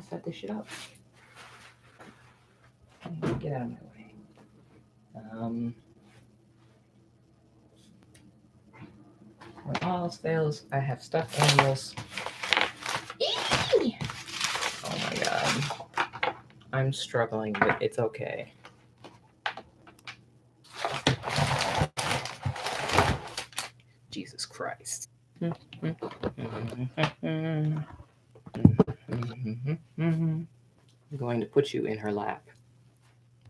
set this shit up. Get out of my way. When all else fails, I have stuffed animals. Eee! Oh my god. I'm struggling, but it's okay. Jesus Christ. I'm going to put you in her lap.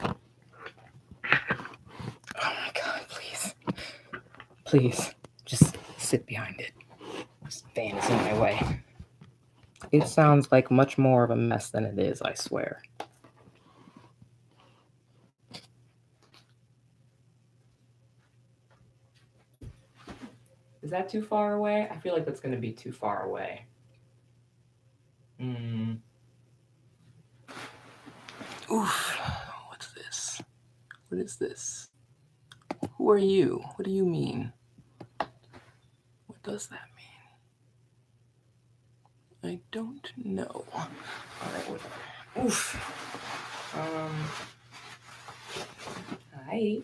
Oh my god, please. Please, just sit behind it. This fan is in my way. It sounds like much more of a mess than it is, I swear. Is that too far away? I feel like that's going to be too far away. Oof. What's this? What is this? Who are you? What do you mean? What does that mean? I don't know. All right, whatever. Oof. Hi.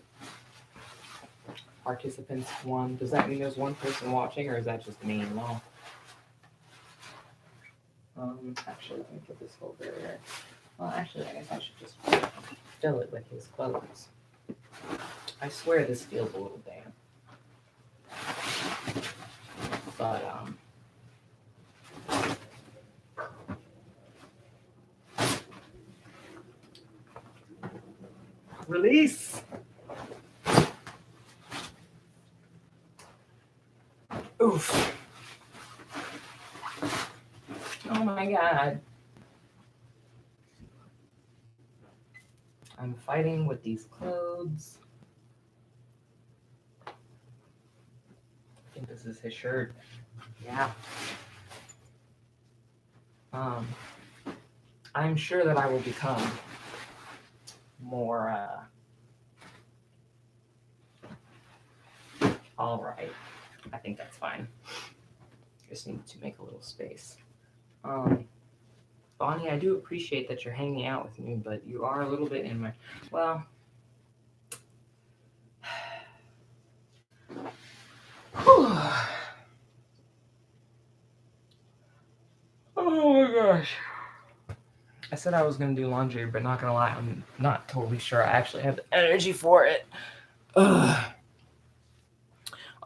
Participants 1. Does that mean there's one person watching, or is that just me? No. Actually, let me put this over here. Well, actually, I guess I should just fill it with his clothes. I swear this feels a little damp. But, release! Oof. Oh my god. I'm fighting with these clothes. I think this is his shirt. Yeah. I'm sure that I will become more, all right. I think that's fine. Just need to make a little space. Bonnie, I do appreciate that you're hanging out with me, but you are a little bit in my, well, oh my gosh. I said I was going to do laundry, but not going to lie, I'm not totally sure I actually have the energy for it. Ugh.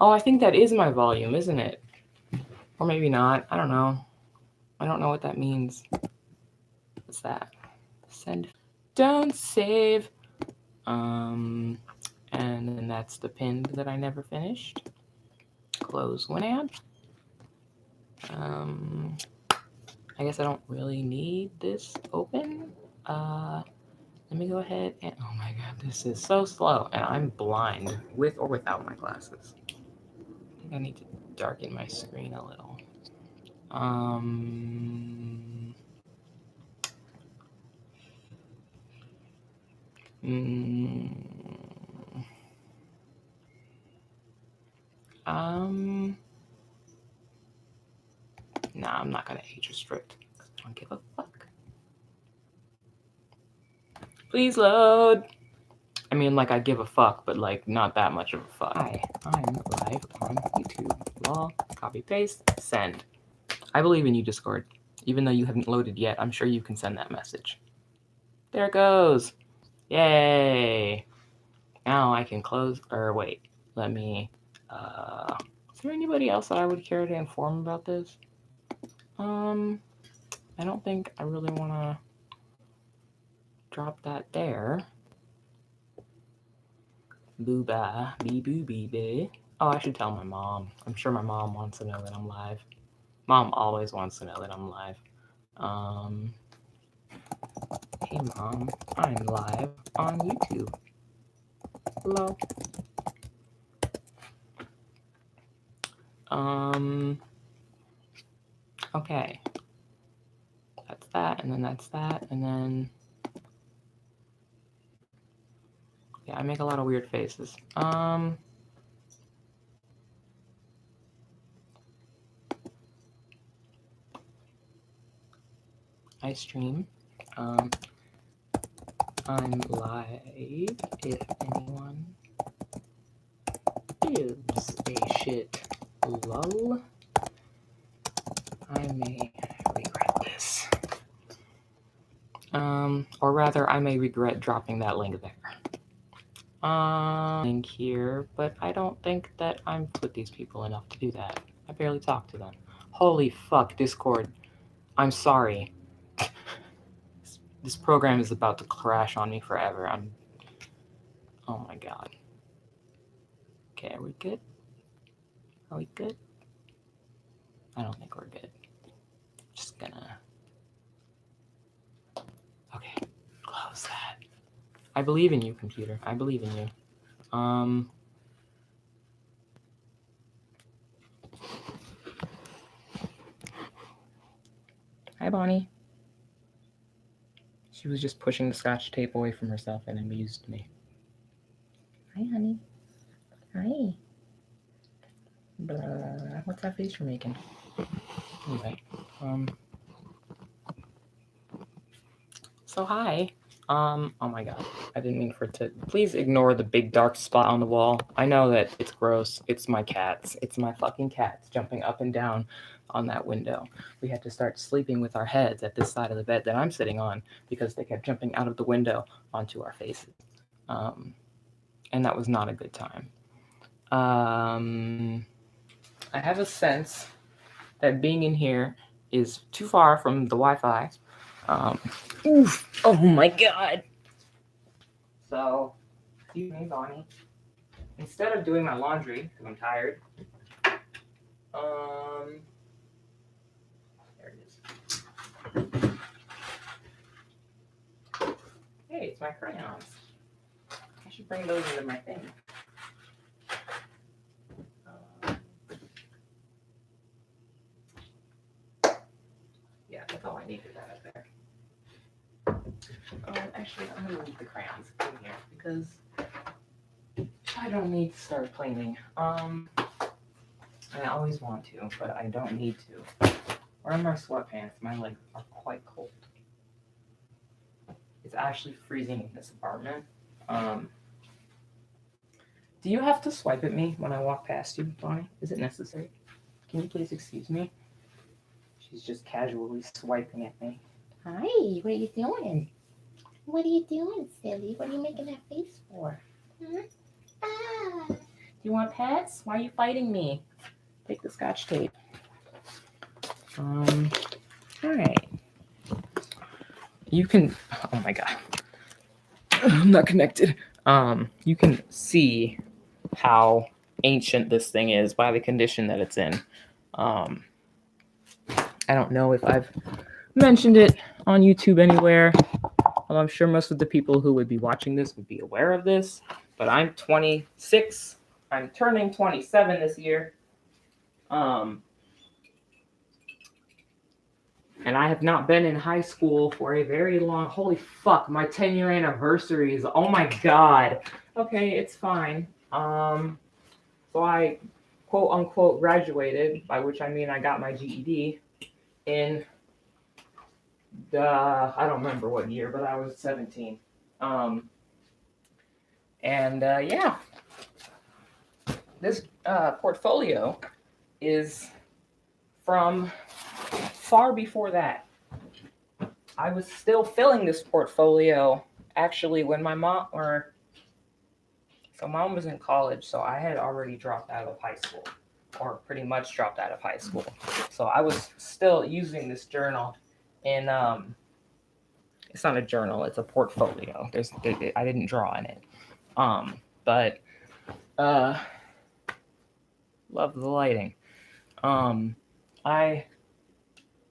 Oh, I think that is my volume, isn't it? Or maybe not. I don't know. I don't know what that means. What's that? Send. Don't save. And then that's the pinned that I never finished. Close Winamp. I guess I don't really need this open. Let me go ahead and, oh my god, this is so slow, and I'm blind with or without my glasses. I think I need to darken my screen a little. Nah, I'm not gonna age restrict. I don't give a fuck. Please load. I mean, like, I give a fuck, but, like, not that much of a fuck. Hi, I'm live on YouTube. Lol, copy, paste, send. I believe in you, Discord. Even though you haven't loaded yet, I'm sure you can send that message. There it goes. Yay. Now I can close, or wait, let me, is there anybody else that I would care to inform about this? I don't think I really want to drop that there. Booba, bee boo bee bee. Oh, I should tell my mom. I'm sure my mom wants to know that I'm live. Mom always wants to know that I'm live. Hey mom, I'm live on YouTube. Hello. Okay. That's that, and then that's that, and then yeah, I make a lot of weird faces. I I stream. I'm live if anyone gives a shit. Lol. I may regret this. Or rather, I may regret dropping that link there. Link here, but I don't think that I'm with these people enough to do that. I barely talk to them. Holy fuck, Discord. I'm sorry. This program is about to crash on me forever. Oh my god. Okay, are we good? Are we good? I don't think we're good. Just gonna... Okay, close that. I believe in you, computer. I believe in you. Hi, Bonnie. She was just pushing the scotch tape away from herself and amused me. Hi, honey. Hi. Blah. What's that face you're making? Anyway, so hi. Oh my god, I didn't mean for it to... Please ignore the big dark spot on the wall. I know that it's gross. It's my cats. It's my fucking cats jumping up and down on that window. We had to start sleeping with our heads at this side of the bed that I'm sitting on because they kept jumping out of the window onto our faces. And that was not a good time. I have a sense that being in here is too far from the Wi-Fi. Oof. Oh my god. So, excuse me, Bonnie. Instead of doing my laundry, because I'm tired, there it is. Hey, it's my crayons. I should bring those into my thing. Yeah, that's all I needed that up there. Actually, I'm going to leave the crayons in here because I don't need to start cleaning. I always want to, but I don't need to. Wearing my sweatpants, my legs are quite cold. It's actually freezing in this apartment. Do you have to swipe at me when I walk past you, Bonnie? Is it necessary? Can you please excuse me? She's just casually swiping at me. Hi, what are you doing? What are you doing, silly? What are you making that face for? Hmm? Ah. Do you want pets? Why are you fighting me? Take the scotch tape. All right. You can... Oh my god. I'm not connected. You can see how ancient this thing is by the condition that it's in. I don't know if I've mentioned it on YouTube anywhere. Well, I'm sure most of the people who would be watching this would be aware of this, but I'm 26. I'm turning 27 this year. And I have not been in high school for a very long... Holy fuck, my 10-year anniversary is... Oh my god. Okay, it's fine. So I quote unquote graduated, by which I mean I got my GED in I don't remember what year, but I was 17. Yeah, this portfolio is from far before that. I was still filling this portfolio actually when my mom mom was in college, so I had already dropped out of high school, or pretty much dropped out of high school. So I was still using this journal in it's not a journal, it's a portfolio. I didn't draw in it. But love the lighting. I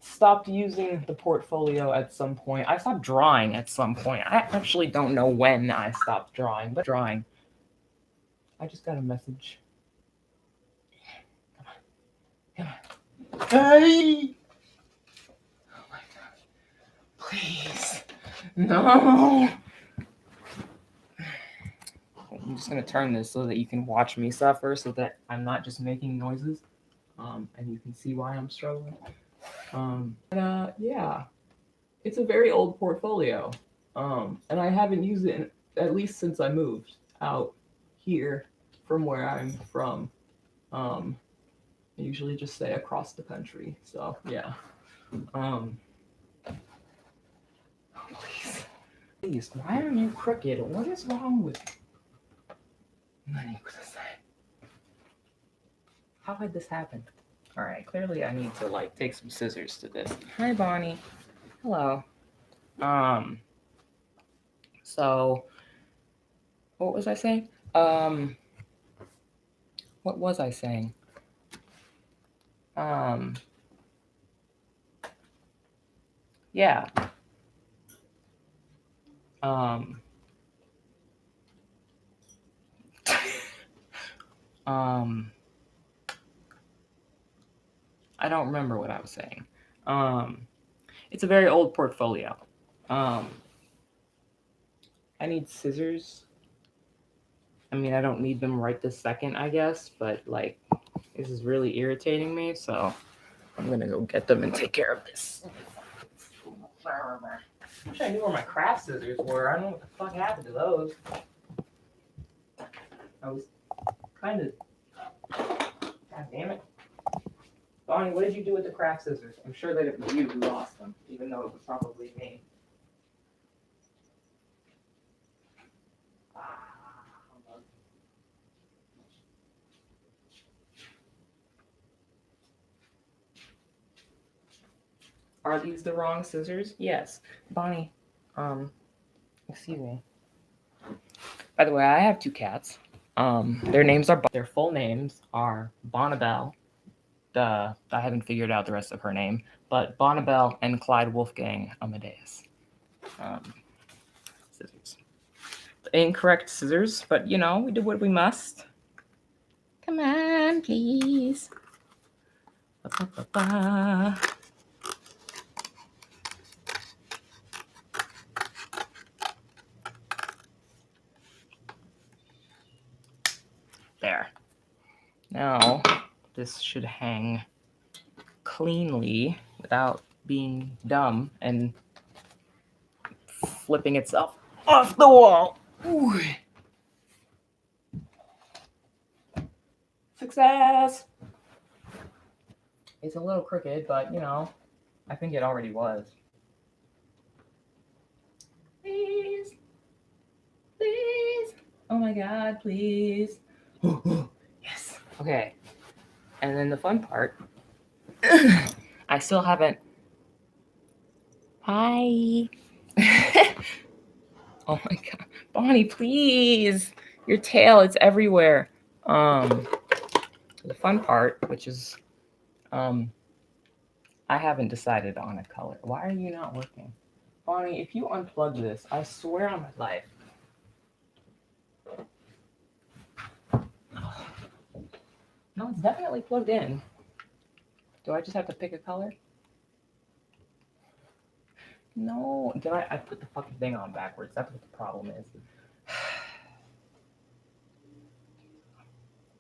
stopped using the portfolio at some point. I stopped drawing at some point. I actually don't know when I stopped drawing, but drawing. I just got a message. Come on. Hey! Oh my god. Please. No. I'm just going to turn this so that you can watch me suffer, so that I'm not just making noises. And you can see why I'm struggling. Yeah. It's a very old portfolio, and I haven't used it at least since I moved out here from where I'm from. I usually just say across the country. So yeah. Please, please, why are you crooked? What is wrong with you? How had this happen? All right, clearly I need to like take some scissors to this. Hi, Bonnie. Hello. So what was I saying? What was I saying? Yeah. I don't remember what I was saying. It's a very old portfolio. I need scissors. I mean, I don't need them right this second, I guess, but like, this is really irritating me, so I'm gonna go get them and take care of this. I wish I knew where my craft scissors were. I don't know what the fuck happened to those. I was kind of... God damn it. Bonnie, what did you do with the craft scissors? I'm sure that it was you who lost them, even though it was probably me. Are these the wrong scissors? Yes. Bonnie, excuse me. By the way, I have two cats. Their full names are Bonnabelle. I haven't figured out the rest of her name, but Bonnabelle and Clyde Wolfgang Amadeus. Scissors. The incorrect scissors, but you know, we did what we must. Come on, please. Ba-ba-ba-ba. There. Now, this should hang cleanly without being dumb and flipping itself off the wall. Ooh. Success! It's a little crooked, but you know, I think it already was. Please. Please. Oh my god, please. Yes. Okay. And then the fun part, I still haven't. Hi. Oh my god. Bonnie, please. Your tail, it's everywhere. The fun part, which is I haven't decided on a color. Why are you not working? Bonnie, if you unplug this, I swear on my life. No, it's definitely plugged in. Do I just have to pick a color? No, I put the fucking thing on backwards. That's what the problem is.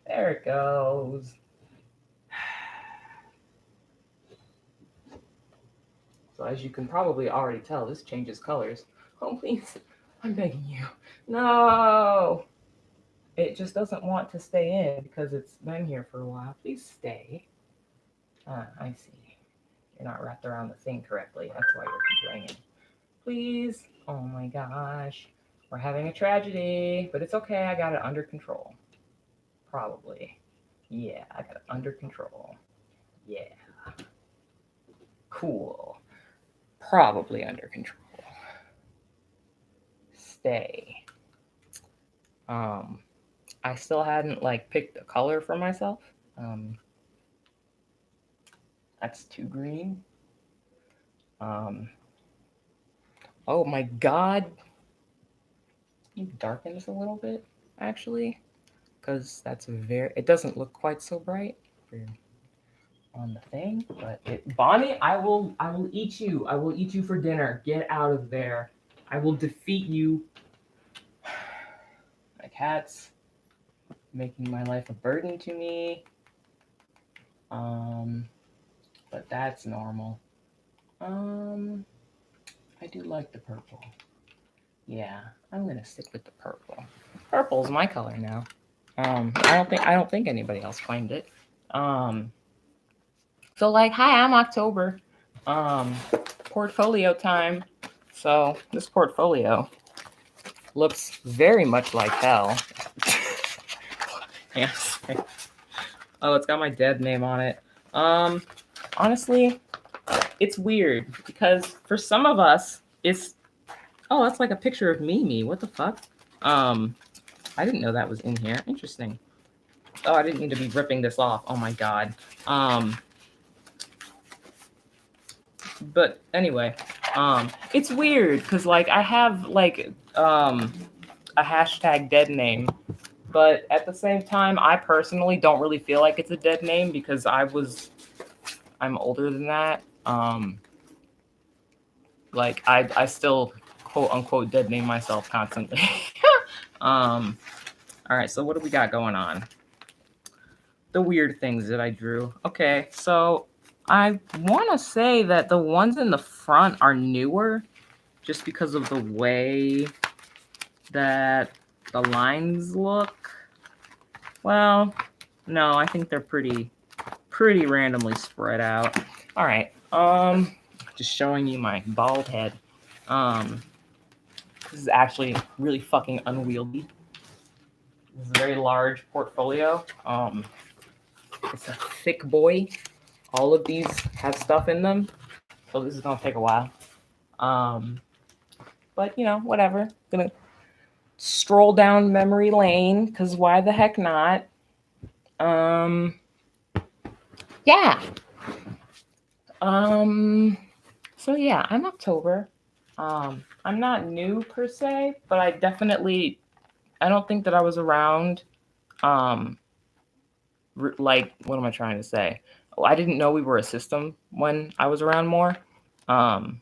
There it goes. So as you can probably already tell, this changes colors. Oh, please. I'm begging you. No! It just doesn't want to stay in because it's been here for a while. Please stay. I see. You're not wrapped around the thing correctly. That's why you're complaining. Please. Oh my gosh. We're having a tragedy, but it's okay. I got it under control. Probably. Yeah, I got it under control. Yeah. Cool. Probably under control. Stay. I still hadn't like picked a color for myself. That's too green. Oh my god. Can you darken this a little bit, actually? Because that's it doesn't look quite so bright on the thing, but Bonnie, I will eat you. I will eat you for dinner. Get out of there. I will defeat you. My cat's making my life a burden to me. But that's normal. I do like the purple. Yeah, I'm gonna stick with the purple. Purple's my color now. I don't think anybody else claimed it. So like, hi, I'm October. Portfolio time. So this portfolio looks very much like hell. Yes. Oh, it's got my dead name on it. Honestly, it's weird because for some of us, it's that's like a picture of Mimi. What the fuck? I didn't know that was in here. Interesting. Oh, I didn't need to be ripping this off. Oh my god. But anyway, it's weird because like I have like a hashtag dead name, but at the same time, I personally don't really feel like it's a dead name because I'm older than that. Like I still quote unquote dead name myself constantly. All right, so what do we got going on? The weird things that I drew. Okay, so I want to say that the ones in the front are newer just because of the way that the lines look. Well, no, I think they're pretty randomly spread out. All right. Just showing you my bald head. This is actually really fucking unwieldy. This is a very large portfolio. It's a thick boy. All of these have stuff in them, so this is gonna take a while. But you know, whatever. Gonna stroll down memory lane because why the heck not? Yeah. So yeah, I'm October. I'm not new per se, but I don't think that I was around. Like, what am I trying to say? Oh, I didn't know we were a system when I was around more. So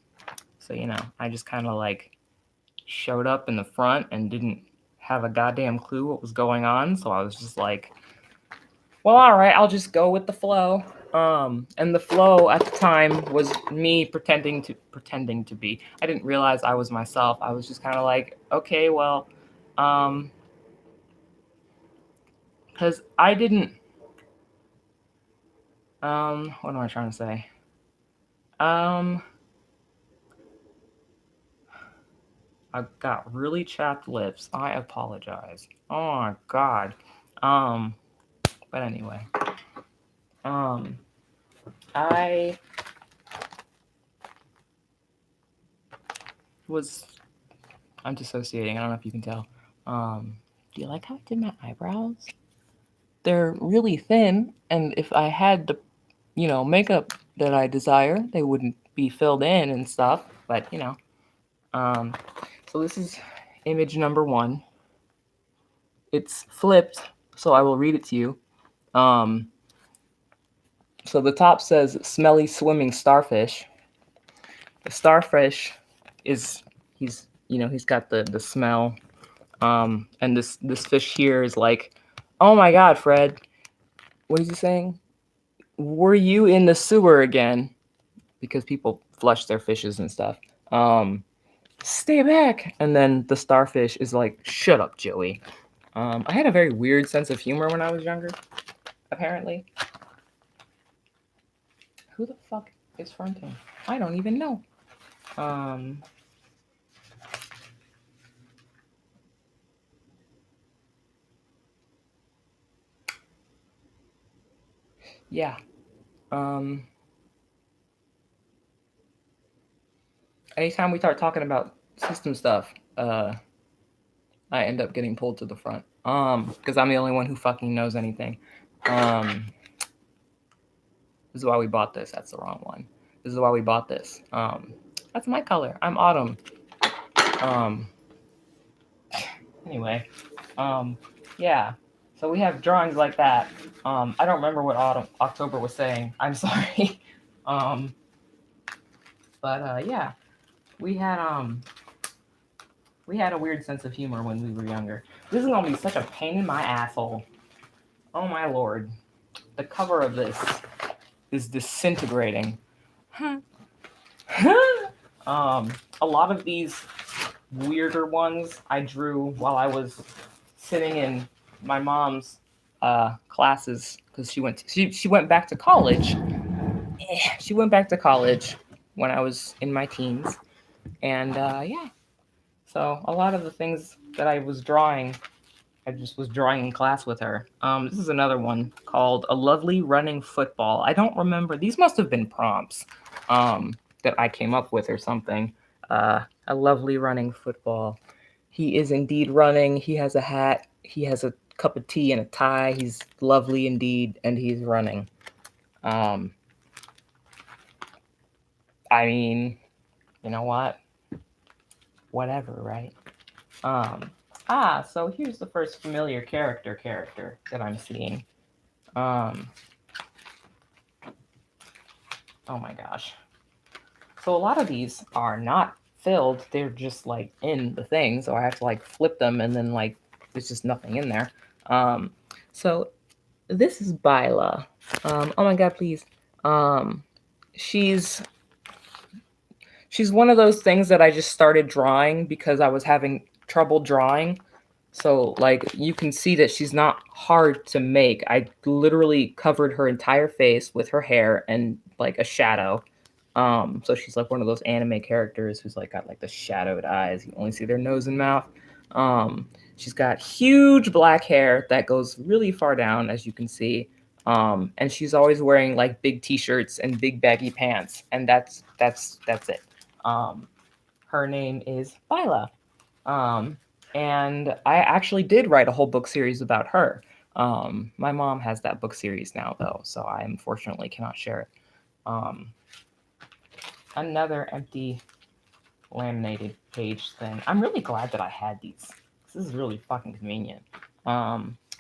you know, I just kind of like showed up in the front and didn't have a goddamn clue what was going on. So I was just like, well, all right, I'll just go with the flow. And the flow at the time was me pretending to be. I didn't realize I was myself. I was just kind of like, okay, well, because I didn't. What am I trying to say? I've got really chapped lips. I apologize. Oh my god. But anyway. I'm dissociating. I don't know if you can tell. Do you like how I did my eyebrows? They're really thin, and if I had the, makeup that I desire, they wouldn't be filled in and stuff. But so this is image number 1. It's flipped, so I will read it to you. So the top says smelly swimming starfish. The starfish he's got the smell. And this fish here is like, oh my god, Fred, what is he saying? Were you in the sewer again? Because people flush their fishes and stuff. Stay back. And then the starfish is like, shut up, Joey. I had a very weird sense of humor when I was younger, apparently. Who the fuck is fronting? I don't even know. Yeah. Anytime we start talking about system stuff, I end up getting pulled to the front. Because I'm the only one who fucking knows anything. This is why we bought this. That's the wrong one. This is why we bought this. That's my color. I'm autumn. Anyway, yeah. So we have drawings like that. I don't remember what October was saying. I'm sorry. But yeah, we had a weird sense of humor when we were younger. This is gonna be such a pain in my asshole. Oh my lord. The cover of this is disintegrating. A lot of these weirder ones I drew while I was sitting in my mom's classes because she went back to college. She went back to college when I was in my teens, and yeah. So a lot of the things that I was drawing, I just was drawing in class with her. This is another one called "A Lovely Running Football." I don't remember. These must have been prompts that I came up with or something. A lovely running football. He is indeed running. He has a hat. He has a cup of tea and a tie. He's lovely indeed, and he's running. I mean, you know what? Whatever, right? So here's the first familiar character that I'm seeing. Oh my gosh. So a lot of these are not filled, they're just like in the thing, so I have to like flip them and then like there's just nothing in there. So this is Byla. Oh my god, please. She's one of those things that I just started drawing because I was having trouble drawing. So like you can see that she's not hard to make. I literally covered her entire face with her hair and like a shadow. So she's like one of those anime characters who's like got like the shadowed eyes. You only see their nose and mouth. She's got huge black hair that goes really far down, as you can see. And she's always wearing like big t-shirts and big baggy pants, and that's it. Her name is Byla. And I actually did write a whole book series about her. My mom has that book series now, though, so I unfortunately cannot share it. Another empty laminated page thing. I'm really glad that I had these. This is really fucking convenient.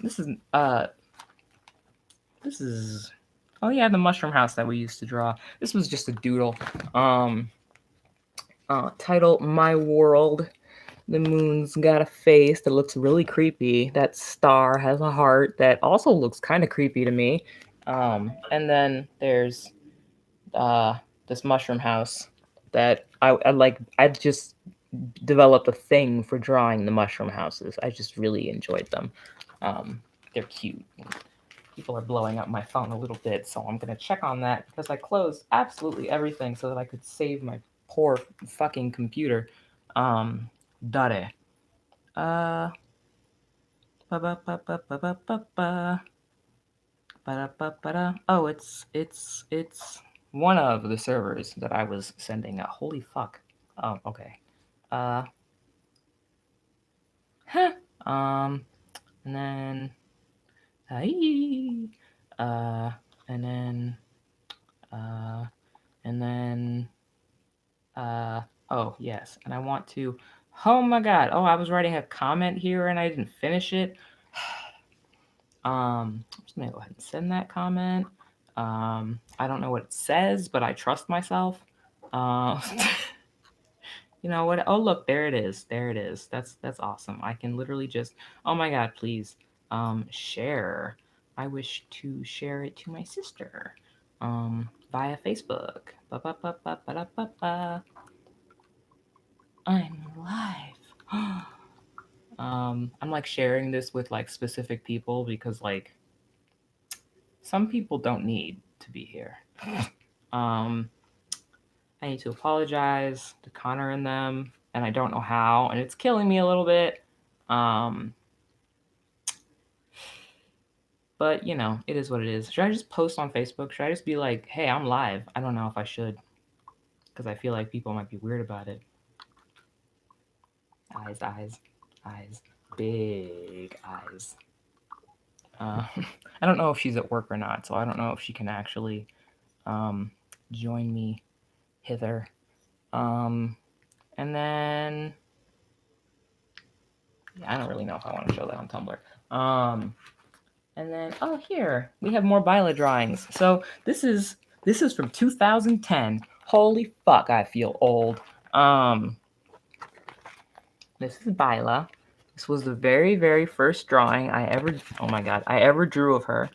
This is oh yeah, the mushroom house that we used to draw. This was just a doodle. Title My World. The moon's got a face that looks really creepy. That star has a heart that also looks kind of creepy to me. And then there's this mushroom house that I like. I just developed a thing for drawing the mushroom houses. I just really enjoyed them. They're cute. People are blowing up my phone a little bit, so I'm gonna check on that because I closed absolutely everything so that I could save my poor fucking computer. Dare. Oh, it's one of the servers that I was sending a holy fuck. Oh, okay. Huh. And then and then and then oh yes, and I want to, oh my god, oh, I was writing a comment here and I didn't finish it. I'm just gonna go ahead and send that comment. I don't know what it says, but I trust myself. You know what? Oh look, there it is. There it is. That's awesome. I can literally just, oh my god, please share. I wish to share it to my sister via Facebook. Ba-ba-ba-ba-ba-ba-ba. I'm live. I'm like sharing this with like specific people because like some people don't need to be here. I need to apologize to Connor and them, and I don't know how, and it's killing me a little bit. But you know, it is what it is. Should I just post on Facebook? Should I just be like, hey, I'm live? I don't know if I should, because I feel like people might be weird about it. Eyes, big eyes. I don't know if she's at work or not, so I don't know if she can actually join me hither. And then yeah, I don't really know if I want to show that on Tumblr. And then oh, here we have more Byla drawings. So this is from 2010. Holy fuck, I feel old. This is Byla. This was the very first drawing I ever drew of her.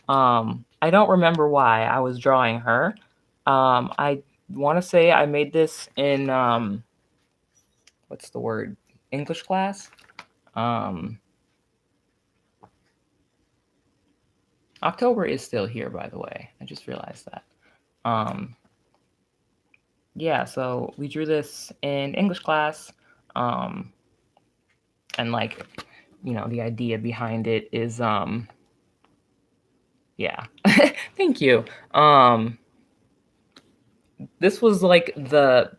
I don't remember why I was drawing her. I want to say I made this in what's the word? English class. October is still here, by the way. I just realized that. Yeah, so we drew this in English class. And like, the idea behind it is yeah. Thank you. This was like the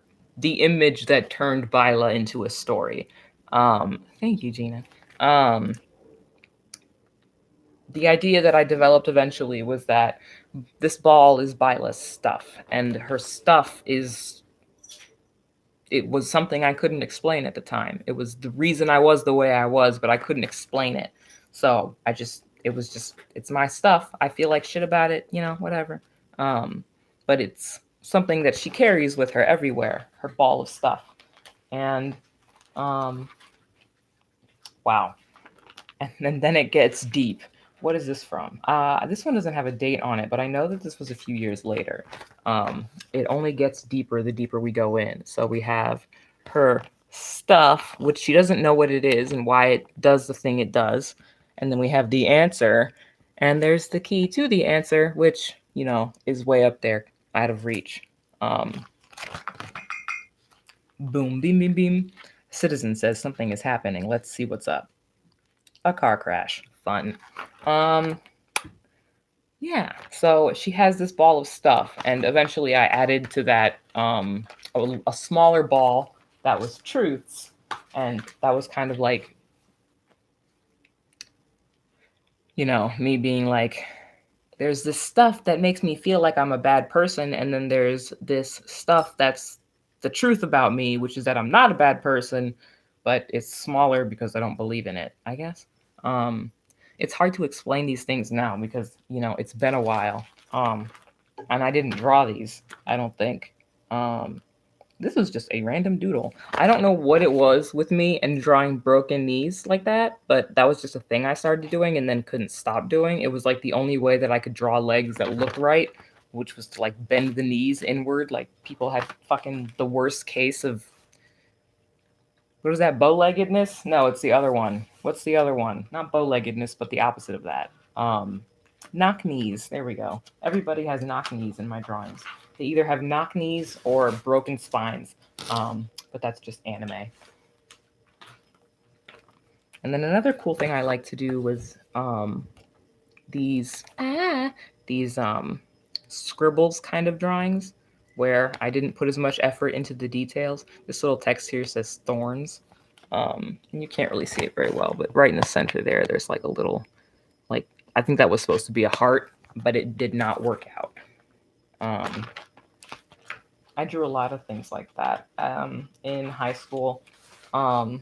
image that turned Byla into a story. Thank you, Gina. The idea that I developed eventually was that this ball is Byla's stuff, and her stuff it was something I couldn't explain at the time. It was the reason I was the way I was, but I couldn't explain it. So it's my stuff. I feel like shit about it, whatever. But it's something that she carries with her everywhere, her ball of stuff. And wow. And then it gets deep. What is this from? This one doesn't have a date on it, but I know that this was a few years later. It only gets deeper the deeper we go in. So we have her stuff, which she doesn't know what it is and why it does the thing it does. And then we have the answer, and there's the key to the answer, which, is way up there, out of reach. Boom, beam, beam, beam. Citizen says something is happening. Let's see what's up. A car crash. Fun. Yeah, so she has this ball of stuff, and eventually I added to that a smaller ball that was truths, and that was kind of like, me being like, there's this stuff that makes me feel like I'm a bad person, and then there's this stuff that's the truth about me, which is that I'm not a bad person, but it's smaller because I don't believe in it, I guess. It's hard to explain these things now because, it's been a while. And I didn't draw these, I don't think. This was just a random doodle. I don't know what it was with me and drawing broken knees like that, but that was just a thing I started doing and then couldn't stop doing. It was like the only way that I could draw legs that looked right, which was to like bend the knees inward. Like people had fucking the worst case of, what is that, bow-leggedness? No, it's the other one. What's the other one? Not bow-leggedness, but the opposite of that. Knock knees. There we go. Everybody has knock knees in my drawings. They either have knock knees or broken spines. But that's just anime. And then another cool thing I like to do was these scribbles kind of drawings where I didn't put as much effort into the details. This little text here says thorns. And you can't really see it very well, but right in the center there's like a little, like, I think that was supposed to be a heart, but it did not work out. I drew a lot of things like that in high school. I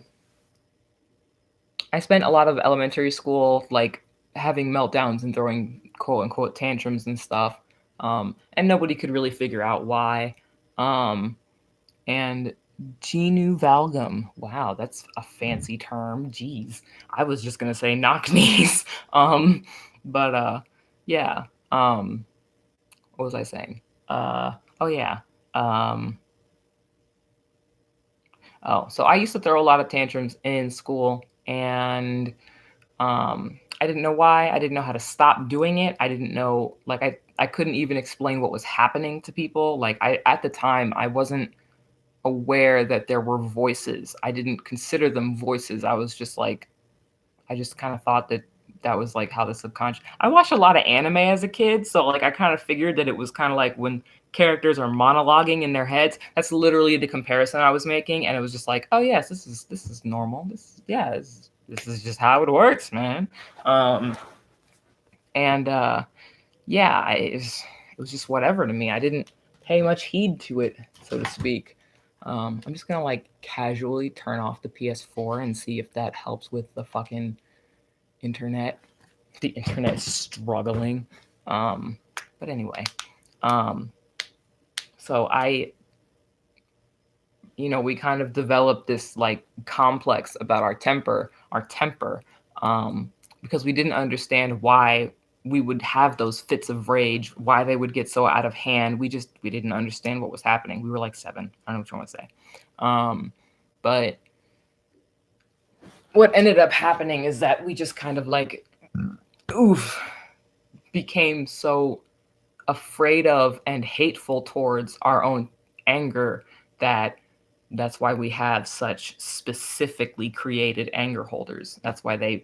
spent a lot of elementary school like having meltdowns and throwing quote unquote tantrums and stuff. And nobody could really figure out why. And Genu valgum. Wow, that's a fancy term. Jeez. I was just gonna say knock knees. But yeah. What was I saying? Oh yeah. So I used to throw a lot of tantrums in school, and I didn't know why. I didn't know how to stop doing it. I didn't know, like, I couldn't even explain what was happening to people. Like, at the time, I wasn't aware that there were voices. I didn't consider them voices. I was just like, I just kind of thought that was like how the subconscious. I watched a lot of anime as a kid, so like I kind of figured that it was kind of like when characters are monologuing in their heads. That's literally the comparison I was making, and it was just like, oh yes, this is normal. This is just how it works, man. And yeah, it was just whatever to me. I didn't pay much heed to it, so to speak. I'm just gonna like casually turn off the PS4 and see if that helps with the fucking internet. The internet is struggling. But anyway, so we kind of developed this like complex about our temper, because we didn't understand why we would have those fits of rage, why they would get so out of hand. We didn't understand what was happening. We were like 7. I don't know what you want to say. But what ended up happening is that we just kind of like, became so afraid of and hateful towards our own anger that's why we have such specifically created anger holders. That's why they're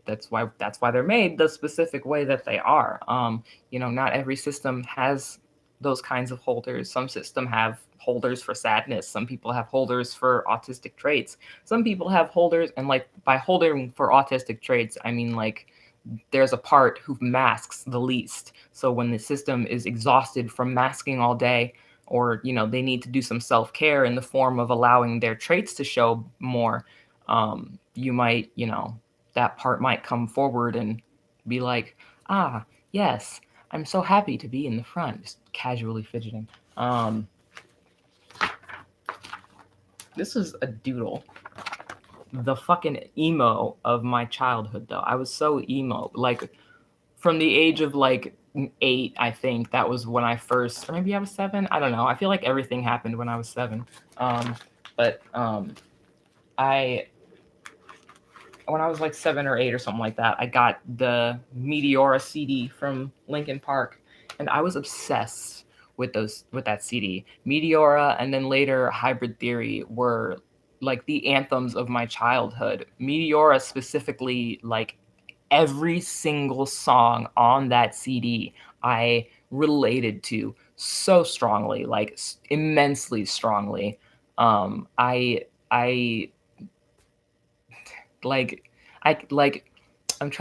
made the specific way that they are. Not every system has those kinds of holders. Some system have holders for sadness. Some people have holders for autistic traits. Some people have holders, and like by holding for autistic traits, I mean like there's a part who masks the least. So when the system is exhausted from masking all day, or they need to do some self-care in the form of allowing their traits to show more, you might, that part might come forward and be like, yes, I'm so happy to be in the front, just casually fidgeting. This is a doodle. The fucking emo of my childhood, though. I was so emo, like from the age of like 8, I think that was when I first, or maybe I was 7. I don't know. I feel like everything happened when I was 7. When I was like 7 or 8 or something like that, I got the Meteora CD from Linkin Park, and I was obsessed with that CD. Meteora and then later Hybrid Theory were like the anthems of my childhood. Meteora specifically, like every single song on that CD I related to so strongly, like immensely strongly. I'm trying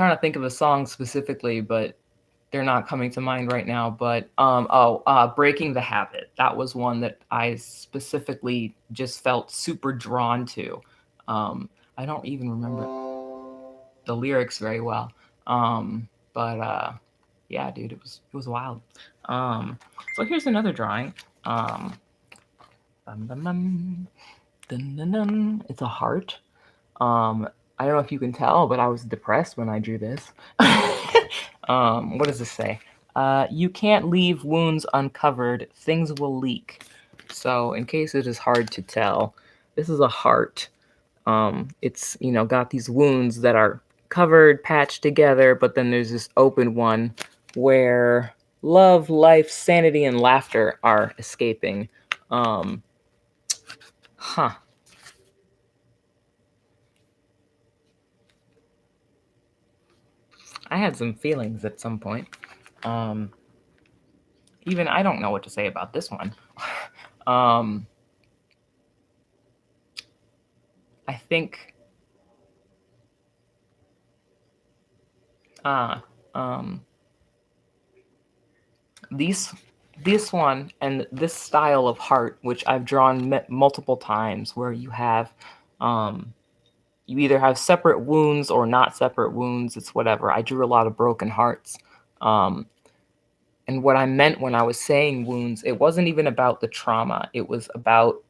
to think of a song specifically, but they're not coming to mind right now. But Breaking the Habit. That was one that I specifically just felt super drawn to. I don't even remember the lyrics very well. But yeah, dude, it was wild. So here's another drawing. It's a heart. I don't know if you can tell, but I was depressed when I drew this. What does this say? You can't leave wounds uncovered. Things will leak. So in case it is hard to tell, this is a heart. It's, got these wounds that are covered, patched together, but then there's this open one where love, life, sanity, and laughter are escaping. I had some feelings at some point. Even I don't know what to say about this one. I think this one and this style of heart, which I've drawn multiple times, where you have you either have separate wounds or not separate wounds. It's whatever. I drew a lot of broken hearts. And what I meant when I was saying wounds, it wasn't even about the trauma. It was about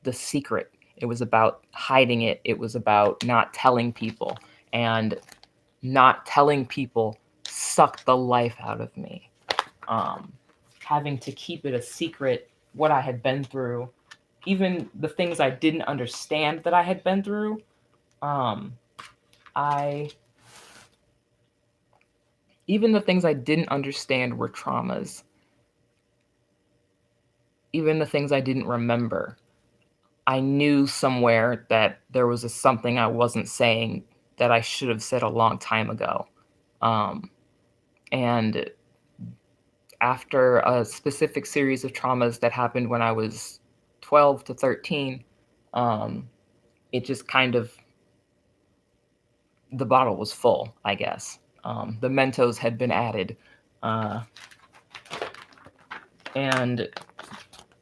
the secret. It was about hiding it. It was about not telling people. And not telling people sucked the life out of me. Having to keep it a secret, what I had been through, even the things I didn't understand that I had been through, even the things I didn't understand were traumas. Even the things I didn't remember, I knew somewhere that there was something I wasn't saying that I should have said a long time ago. And after a specific series of traumas that happened when I was 12 to 13, it just kind of, the bottle was full, I guess. The Mentos had been added. And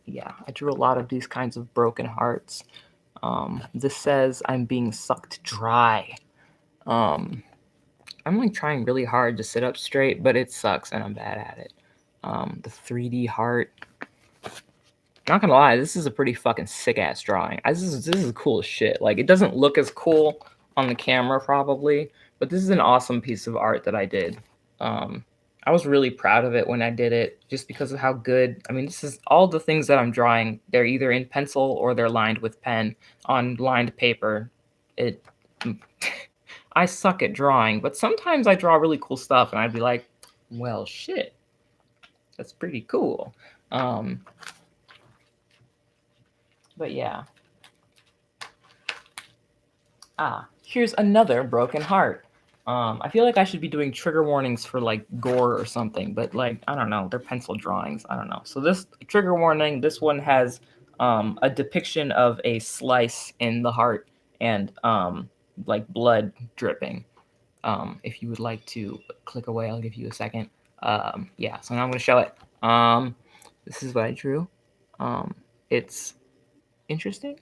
yeah, I drew a lot of these kinds of broken hearts. This says, I'm being sucked dry. I'm like trying really hard to sit up straight, but it sucks and I'm bad at it. The 3D heart. Not gonna lie, this is a pretty fucking sick ass drawing. This is cool as shit. Like, it doesn't look as cool on the camera probably, but this is an awesome piece of art that I did. I was really proud of it when I did it, just because of how good. I mean, this is all the things that I'm drawing. They're either in pencil or they're lined with pen on lined paper. It, I suck at drawing, but sometimes I draw really cool stuff, and I'd be like, "Well, shit, that's pretty cool." But yeah. Here's another broken heart. I feel like I should be doing trigger warnings for like gore or something, but like I don't know, they're pencil drawings. I don't know. So this trigger warning, this one has a depiction of a slice in the heart and like blood dripping. If you would like to click away, I'll give you a second. Yeah, so now I'm gonna show it. This is what I drew. It's interesting.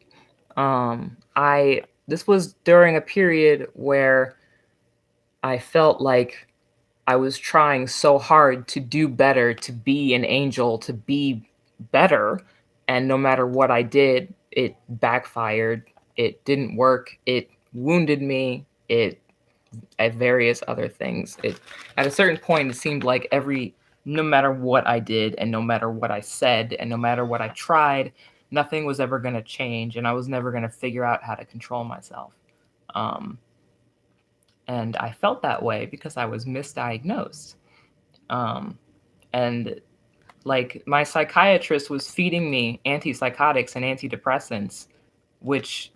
I This was during a period where I felt like I was trying so hard to do better, to be an angel, to be better, and no matter what I did, it backfired. It didn't work. It wounded me. It at various other things. It At a certain point, it seemed like no matter what I did and no matter what I said and no matter what I tried, nothing was ever going to change, and I was never going to figure out how to control myself. Um, and I felt that way because I was misdiagnosed. Um, and like my psychiatrist was feeding me antipsychotics and antidepressants, which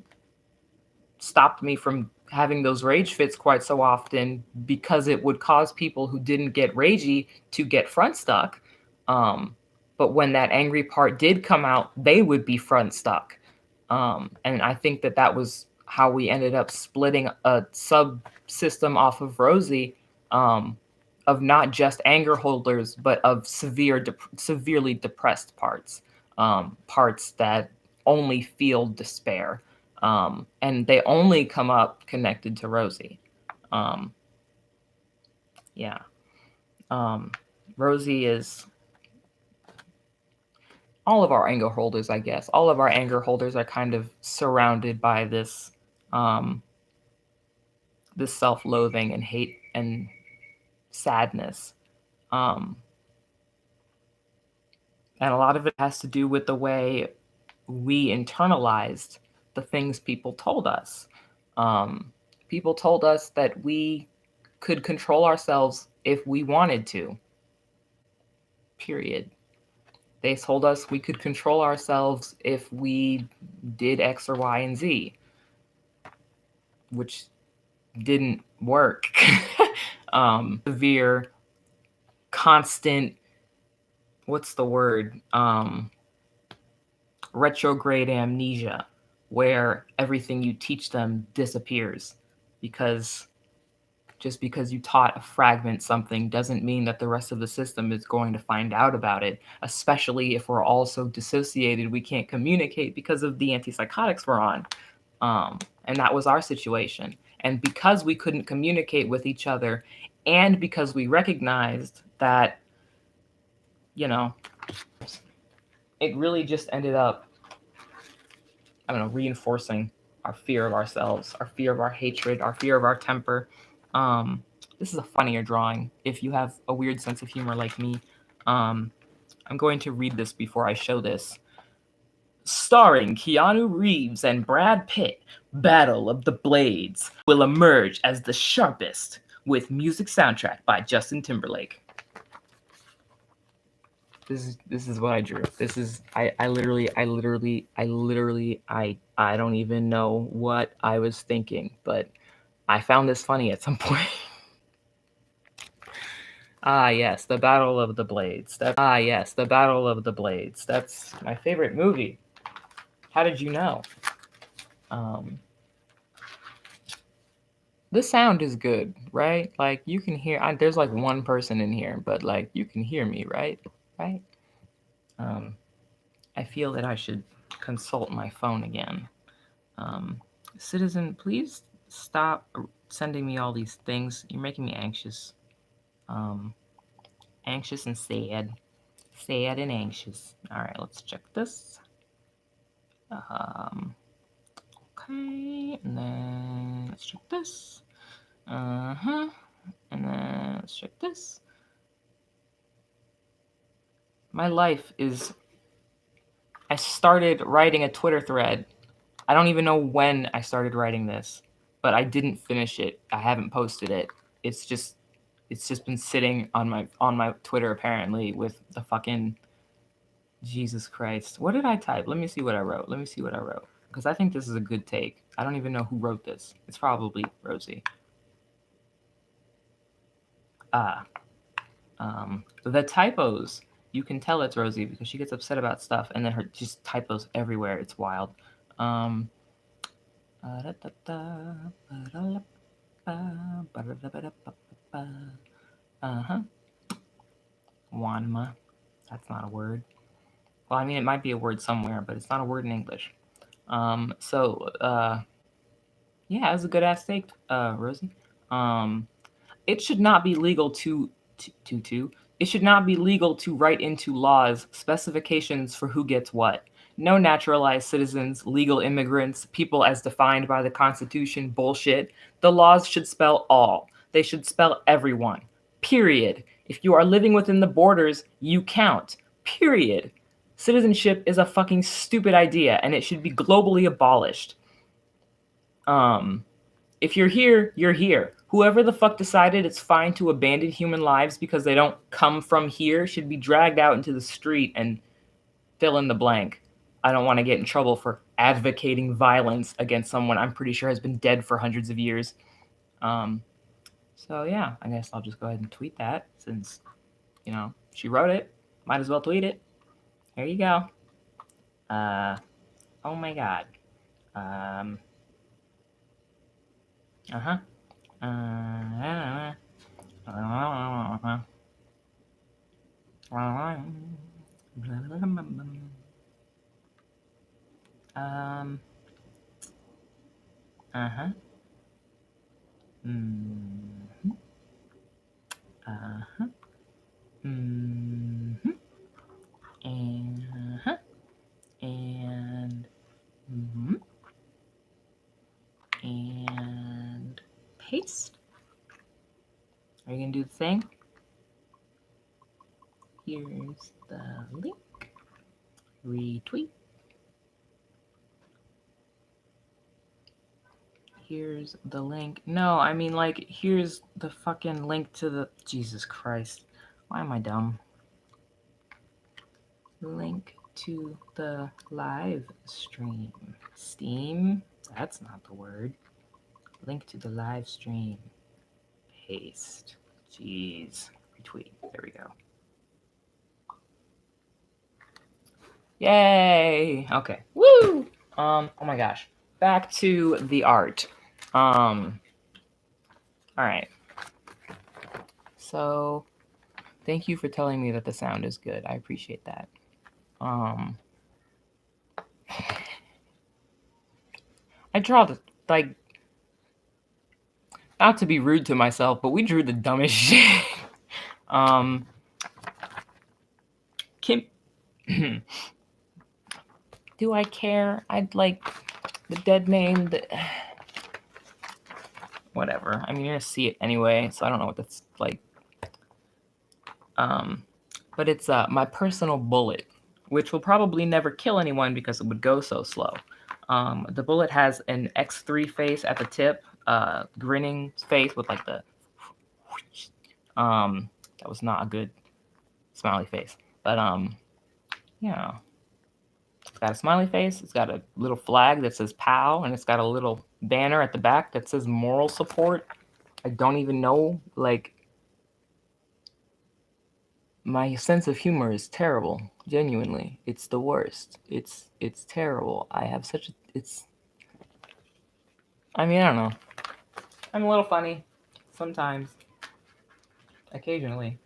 stopped me from having those rage fits quite so often because it would cause people who didn't get ragey to get front stuck. But when that angry part did come out, they would be front stuck. And I think that that was how we ended up splitting a subsystem off of Rosie, of not just anger holders, but of severely depressed parts, parts that only feel despair. And they only come up connected to Rosie. Um, yeah. Rosie is all of our anger holders, I guess. All of our anger holders are kind of surrounded by this self-loathing and hate and sadness. Um, and a lot of it has to do with the way we internalized the things people told us. People told us that we could control ourselves if we wanted to. Period. They told us we could control ourselves if we did X or Y and Z, which didn't work. Severe, constant, what's the word? Retrograde amnesia, where everything you teach them disappears because just because you taught a fragment something doesn't mean that the rest of the system is going to find out about it, especially if we're all so dissociated we can't communicate because of the antipsychotics we're on. And that was our situation. And because we couldn't communicate with each other, and because we recognized that, you know, it really just ended up, I don't know, reinforcing our fear of ourselves, our fear of our hatred, our fear of our temper. This is a funnier drawing if you have a weird sense of humor like me. I'm going to read this before I show this. Starring Keanu Reeves and Brad Pitt, Battle of the Blades will emerge as the sharpest, with music soundtrack by Justin Timberlake. This is what I drew. This is I don't even know what I was thinking, but I found this funny at some point. Yes, the Battle of the Blades. Yes, the Battle of the Blades. That's my favorite movie. How did you know? The sound is good, right? Like you can hear. There's like one person in here, but like you can hear me, right? Right. I feel that I should consult my phone again. Citizen, please stop sending me all these things. You're making me anxious. Anxious and sad. Sad and anxious. All right, let's check this. Okay, and then let's check this. And then let's check this. My life is... I started writing a Twitter thread. I don't even know when I started writing this, but I didn't finish it. I haven't posted it. It's just been sitting on my Twitter apparently with the fucking... Jesus Christ. What did I type? Let me see what I wrote. Because I think this is a good take. I don't even know who wrote this. It's probably Rosie. The typos. You can tell it's Rosie because she gets upset about stuff and then her just typos everywhere. It's wild. Wanma. That's not a word. Well, I mean, it might be a word somewhere, but it's not a word in English. Yeah, it was a good ass take, Rosie. It should not be legal it should not be legal to write into laws specifications for who gets what. No naturalized citizens, legal immigrants, people as defined by the Constitution, bullshit. The laws should spell all. They should spell everyone. Period. If you are living within the borders, you count. Period. Citizenship is a fucking stupid idea and it should be globally abolished. If you're here, you're here. Whoever the fuck decided it's fine to abandon human lives because they don't come from here should be dragged out into the street and fill in the blank. I don't want to get in trouble for advocating violence against someone I'm pretty sure has been dead for hundreds of years. So yeah, I guess I'll just go ahead and tweet that since, she wrote it. Might as well tweet it. Here you go. Oh my god. And paste. Are you gonna do the thing? Here's the link. Retweet. Here's the link. No, I mean, like, here's the fucking link to the... Jesus Christ. Why am I dumb? Link to the live stream. Steam? That's not the word. Link to the live stream. Paste. Jeez. Retweet. There we go. Yay! Okay. Woo! Oh my gosh. Back to the art. All right. So, thank you for telling me that the sound is good. I appreciate that. I draw the, like, not to be rude to myself, but we drew the dumbest shit. Kim, do I care? I'd like the dead name. Whatever. I mean, you're gonna see it anyway, so I don't know what that's like. But it's my personal bullet, which will probably never kill anyone because it would go so slow. The bullet has an X3 face at the tip, grinning face with like the... that was not a good smiley face. But, yeah. It's got a smiley face. It's got a little flag that says POW, and it's got a little banner at the back that says moral support. I don't even know, like... My sense of humor is terrible. Genuinely, it's the worst. It's terrible. I have such a... I mean, I don't know. I'm a little funny. Sometimes. Occasionally.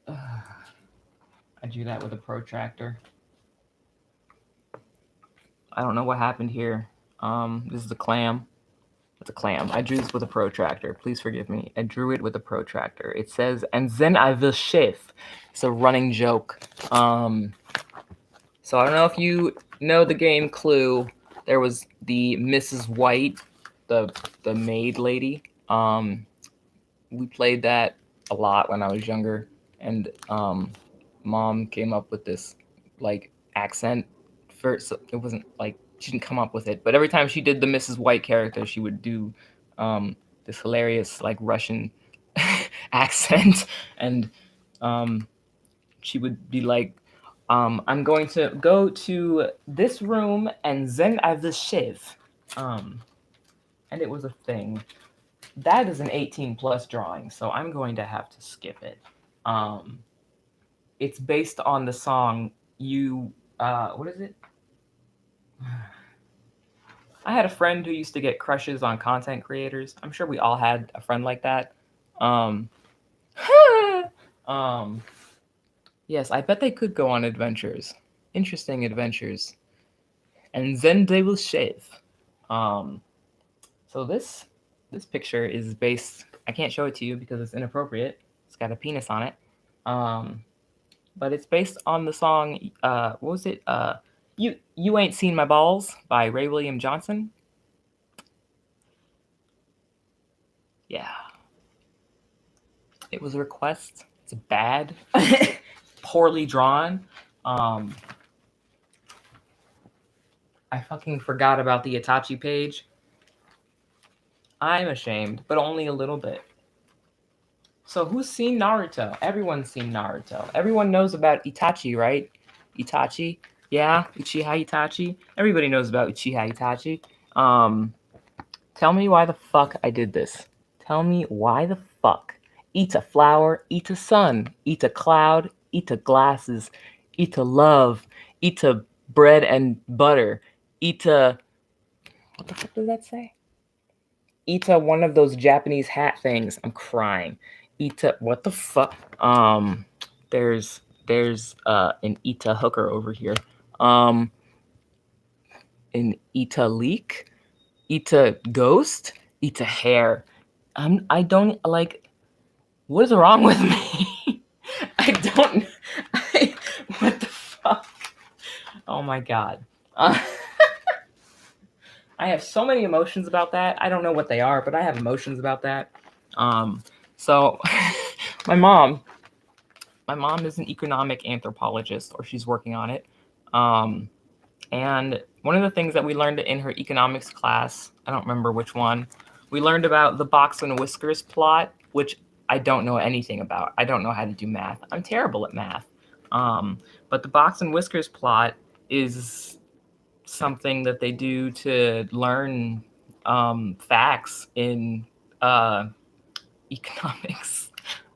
I drew that with a protractor. I don't know what happened here. This is a clam. It's a clam. I drew this with a protractor. Please forgive me. I drew it with a protractor. It says, and then I will shave. It's a running joke. So I don't know if you know the game Clue. There was the Mrs. White, the maid lady. We played that a lot when I was younger. And mom came up with this like accent first. So it wasn't like she didn't come up with it, but every time she did the Mrs. White character, she would do this hilarious like Russian accent, and she would be like, I'm going to go to this room and then I have this shiv. And it was a thing. That is an 18 plus drawing, so I'm going to have to skip it. It's based on the song what is it? I had a friend who used to get crushes on content creators. I'm sure we all had a friend like that. Yes, I bet they could go on adventures, interesting adventures, and then they will shave. So this picture is based. I can't show it to you because it's inappropriate. It's got a penis on it. But it's based on the song. What was it? You Ain't Seen My Balls by Ray William Johnson. Yeah. It was a request. It's bad, poorly drawn. I fucking forgot about the Itachi page. I'm ashamed, but only a little bit. So who's seen Naruto? Everyone's seen Naruto. Everyone knows about Itachi, right? Itachi. Yeah, Uchiha Itachi. Everybody knows about Uchiha Itachi. Tell me why the fuck I did this. Tell me why the fuck. Eat a flower, eat a sun, eat a cloud, eat a glasses, eat a love, eat a bread and butter, eat a... What the fuck does that say? Eat a one of those Japanese hat things. I'm crying. Eat a... What the fuck? There's an Ita hooker over here. An Ita leak, Ita ghost, Ita hair. I don't like. What is wrong with me? I don't. What the fuck? Oh my god. I have so many emotions about that. I don't know what they are, but I have emotions about that. So my mom is an economic anthropologist, or she's working on it. And one of the things that we learned in her economics class, I don't remember which one, we learned about the box and whiskers plot, which I don't know anything about. I don't know how to do math. I'm terrible at math. But the box and whiskers plot is something that they do to learn facts in economics.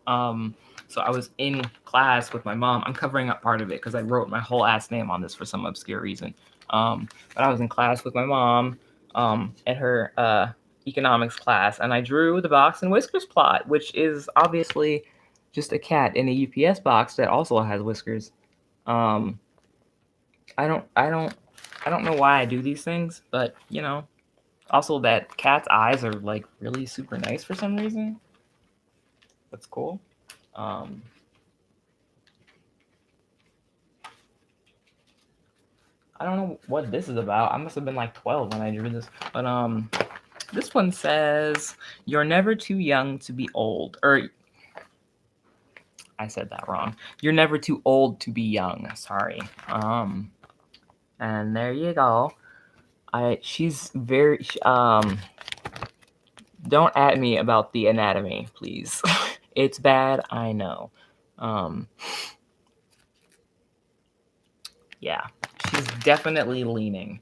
So I was in class with my mom. I'm covering up part of it because I wrote my whole ass name on this for some obscure reason. But I was in class with my mom at her economics class, and I drew the box and whiskers plot, which is obviously just a cat in a UPS box that also has whiskers. I don't know why I do these things, but you know, also that cat's eyes are like really super nice for some reason. That's cool. I don't know what this is about. I must have been like 12 when I drew this. But this one says, "You're never too young to be old." Or I said that wrong. You're never too old to be young. Sorry. And there you go. She's very don't at me about the anatomy, please. It's bad, I know. Yeah, she's definitely leaning.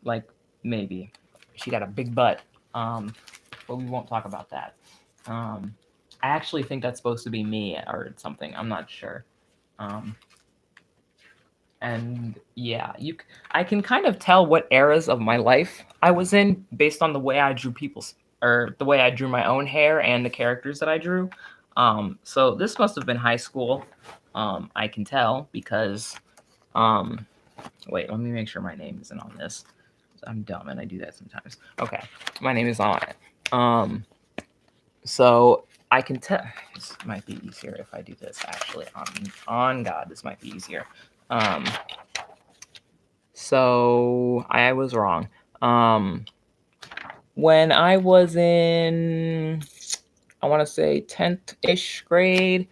Like, maybe. She got a big butt. But we won't talk about that. I actually think that's supposed to be me or something. I'm not sure. And yeah, I can kind of tell what eras of my life I was in based on the way I drew the way I drew my own hair and the characters that I drew. So this must have been high school. I can tell because, wait, let me make sure my name isn't on this. I'm dumb and I do that sometimes. Okay, my name is on it. So I can tell. This might be easier if I do this actually. On God, this might be easier. So I was wrong. When I was in, I want to say 10th-ish grade,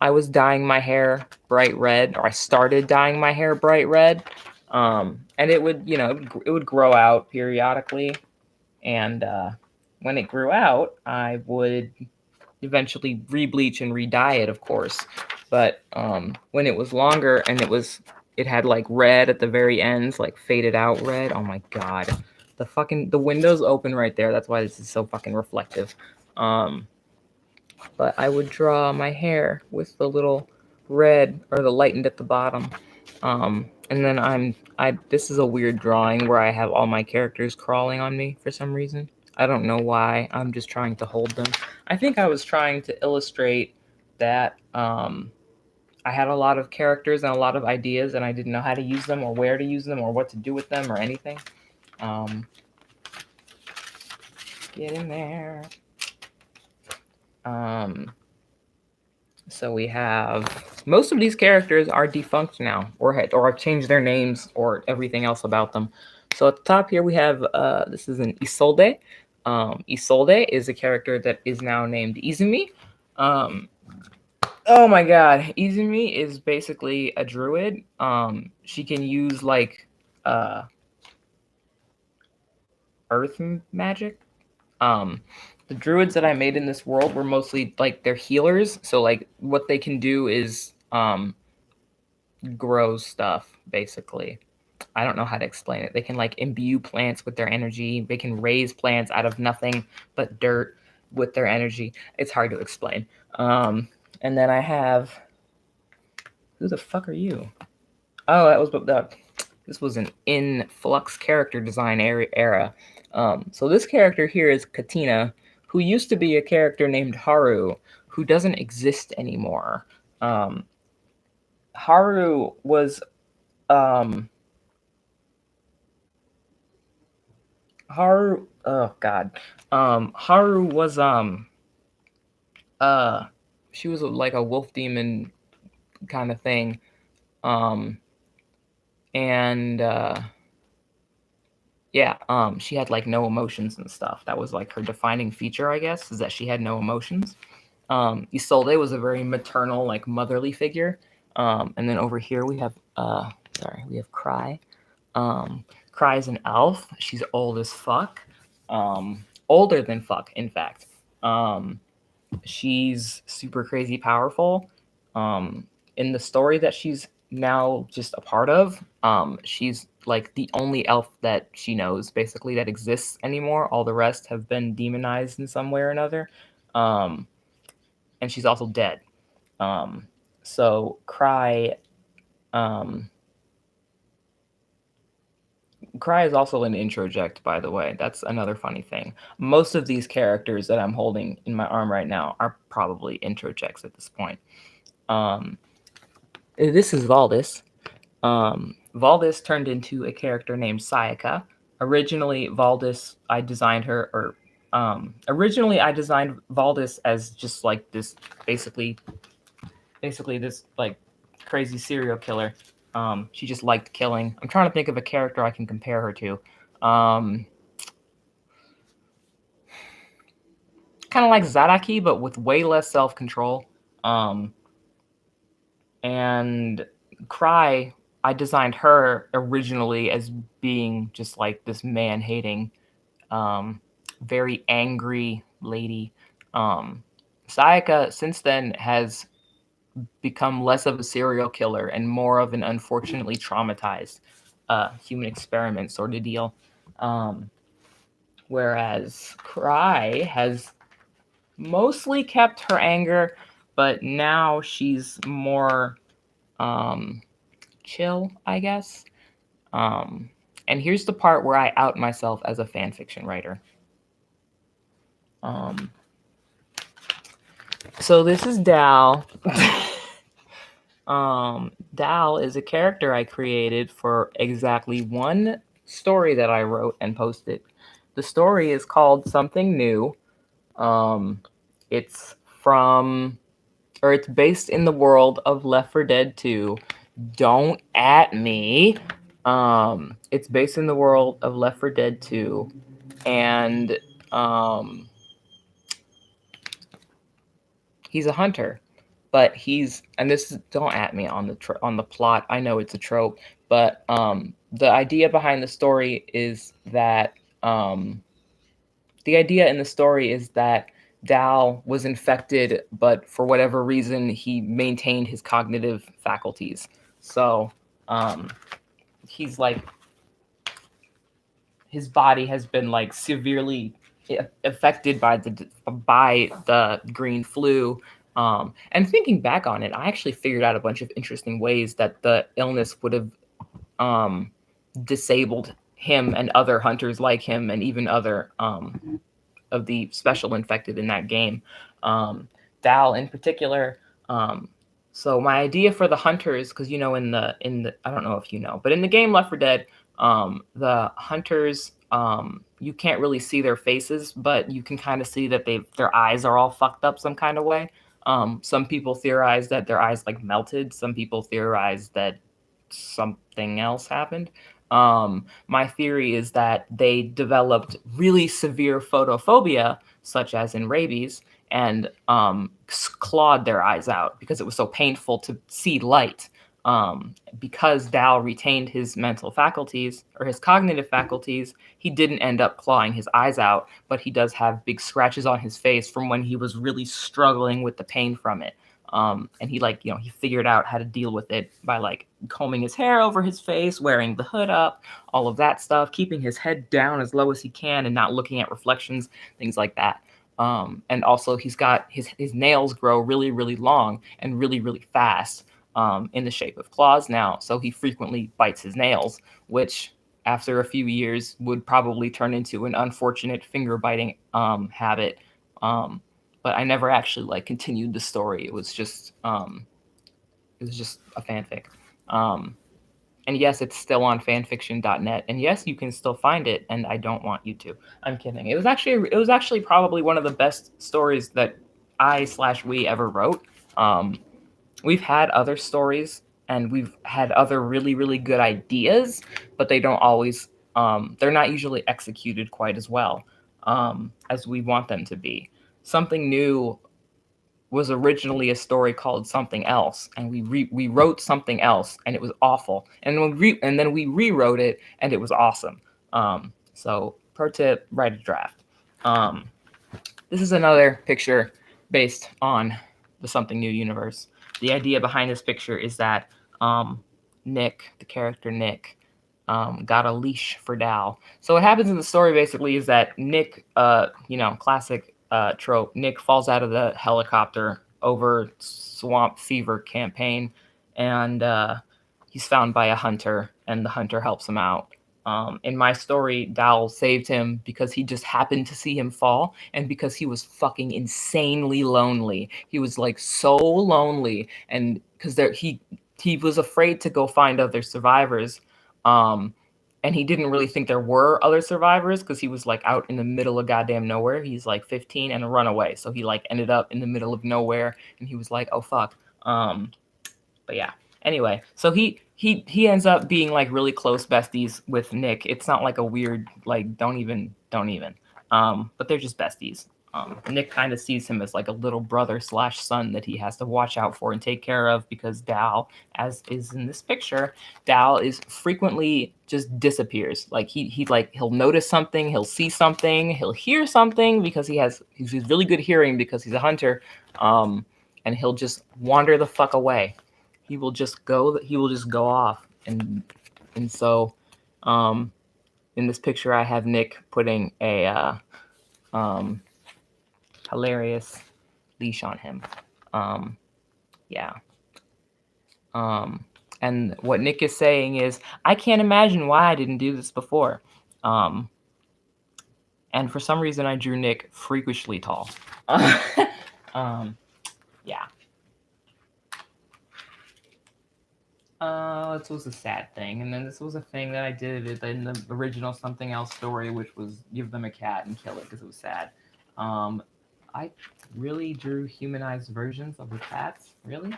I was dyeing my hair bright red, or I started dyeing my hair bright red, and it would, it would grow out periodically, and when it grew out, I would eventually rebleach and re-dye it, of course. But when it was longer and it had like red at the very ends, like faded out red. Oh my god, the window's open right there. That's why this is so fucking reflective. But I would draw my hair with the little red or the lightened at the bottom. And then this is a weird drawing where I have all my characters crawling on me for some reason. I don't know why. I'm just trying to hold them. I think I was trying to illustrate that I had a lot of characters and a lot of ideas, and I didn't know how to use them or where to use them or what to do with them or anything. Get in there. So we have most of these characters are defunct now, or have changed their names or everything else about them. So at the top here we have this is an Isolde. Isolde is a character that is now named Izumi. Oh my god, Izumi is basically a druid. She can use like earth magic. The druids that I made in this world were mostly like they're healers. So like what they can do is grow stuff basically. I don't know how to explain it. They can like imbue plants with their energy. They can raise plants out of nothing but dirt with their energy. It's hard to explain. And then I have, who the fuck are you? Oh, that was this was an in-flux character design era. So this character here is Katina, who used to be a character named Haru, who doesn't exist anymore. Haru was Haru. Oh god. Haru was she was like a wolf demon kind of thing. And yeah, she had like no emotions and stuff. That was like her defining feature, I guess, is that she had no emotions. Isolde was a very maternal, like motherly figure. And then over here we have we have Cry. Cry is an elf. She's old as fuck. Older than fuck, in fact. She's super crazy powerful. In the story that she's now just a part of, she's like the only elf that she knows basically that exists anymore. All the rest have been demonized in some way or another. And she's also dead. So Cry Cry is also an introject, by the way. That's another funny thing. Most of these characters that I'm holding in my arm right now are probably introjects at this point. This is Valdis. Valdis turned into a character named Sayaka. Originally, Valdis, I designed her, or originally I designed Valdis as just like this, basically this like crazy serial killer. She just liked killing. I'm trying to think of a character I can compare her to. Kind of like Zaraki, but with way less self-control. And Cry, I designed her originally as being just like this man-hating, very angry lady. Sayaka, since then, has become less of a serial killer and more of an unfortunately traumatized human experiment sort of deal. Whereas Cry has mostly kept her anger, but now she's more chill, I guess. And here's the part where I out myself as a fan fiction writer. So this is Dal. Dal is a character I created for exactly one story that I wrote and posted. The story is called Something New. It's based in the world of Left 4 Dead 2. Don't at me. It's based in the world of Left 4 Dead 2, and he's a hunter. but don't at me on the plot. I know it's a trope, but the idea behind the story is that the idea in the story is that Dal was infected, but for whatever reason, he maintained his cognitive faculties. So he's like, his body has been like severely affected by the green flu. And thinking back on it, I actually figured out a bunch of interesting ways that the illness would have um, disabled him and other hunters like him, and even other of the special infected in that game. Dal in particular. So my idea for the hunters, because in the I don't know if you know, but in the game Left 4 Dead, the hunters, you can't really see their faces, but you can kind of see that their eyes are all fucked up some kind of way. Some people theorize that their eyes like melted. Some people theorize that something else happened. My theory is that they developed really severe photophobia, such as in rabies, and clawed their eyes out because it was so painful to see light. Because Dal retained his mental faculties or his cognitive faculties, he didn't end up clawing his eyes out, but he does have big scratches on his face from when he was really struggling with the pain from it. And he he figured out how to deal with it by like combing his hair over his face, wearing the hood up, all of that stuff, keeping his head down as low as he can and not looking at reflections, things like that. And also he's got his nails grow really, really long and really, really fast in the shape of claws now. So he frequently bites his nails, which after a few years would probably turn into an unfortunate finger biting habit. But I never actually like continued the story. It was just a fanfic. And yes, it's still on fanfiction.net. And yes, you can still find it. And I don't want you to. I'm kidding. It was actually probably one of the best stories that we ever wrote. We've had other stories and we've had other really, really good ideas, but they don't always. They're not usually executed quite as well as we want them to be. Something New was originally a story called Something Else, and we wrote Something Else, and it was awful. And then we rewrote it, and it was awesome. So pro tip: write a draft. This is another picture based on the Something New universe. The idea behind this picture is that Nick, the character Nick, got a leash for Dal. So what happens in the story basically is that Nick, classic trope, Nick falls out of the helicopter over swamp fever campaign, and he's found by a hunter, and the hunter helps him out. In my story, Dal saved him because he just happened to see him fall, and because he was fucking insanely lonely. He was like so lonely, and because he was afraid to go find other survivors. And he didn't really think there were other survivors because he was like out in the middle of goddamn nowhere. He's like 15 and a runaway, so he like ended up in the middle of nowhere, and he was like, oh fuck. But yeah. Anyway, so he ends up being like really close besties with Nick. It's not like a weird like don't even. But they're just besties. Nick kind of sees him as like a little brother / son that he has to watch out for and take care of because Dal, as is in this picture, Dal is frequently just disappears. Like he'll notice something, he'll see something, he'll hear something because he's really good hearing because he's a hunter, and he'll just wander the fuck away. He will just go off, and so in this picture I have Nick putting a hilarious leash on him. Yeah. And what Nick is saying is, I can't imagine why I didn't do this before. And for some reason, I drew Nick freakishly tall. Yeah. This was a sad thing, and then this was a thing that I did in the original Something Else story, which was give them a cat and kill it because it was sad. I really drew humanized versions of the cats. Really?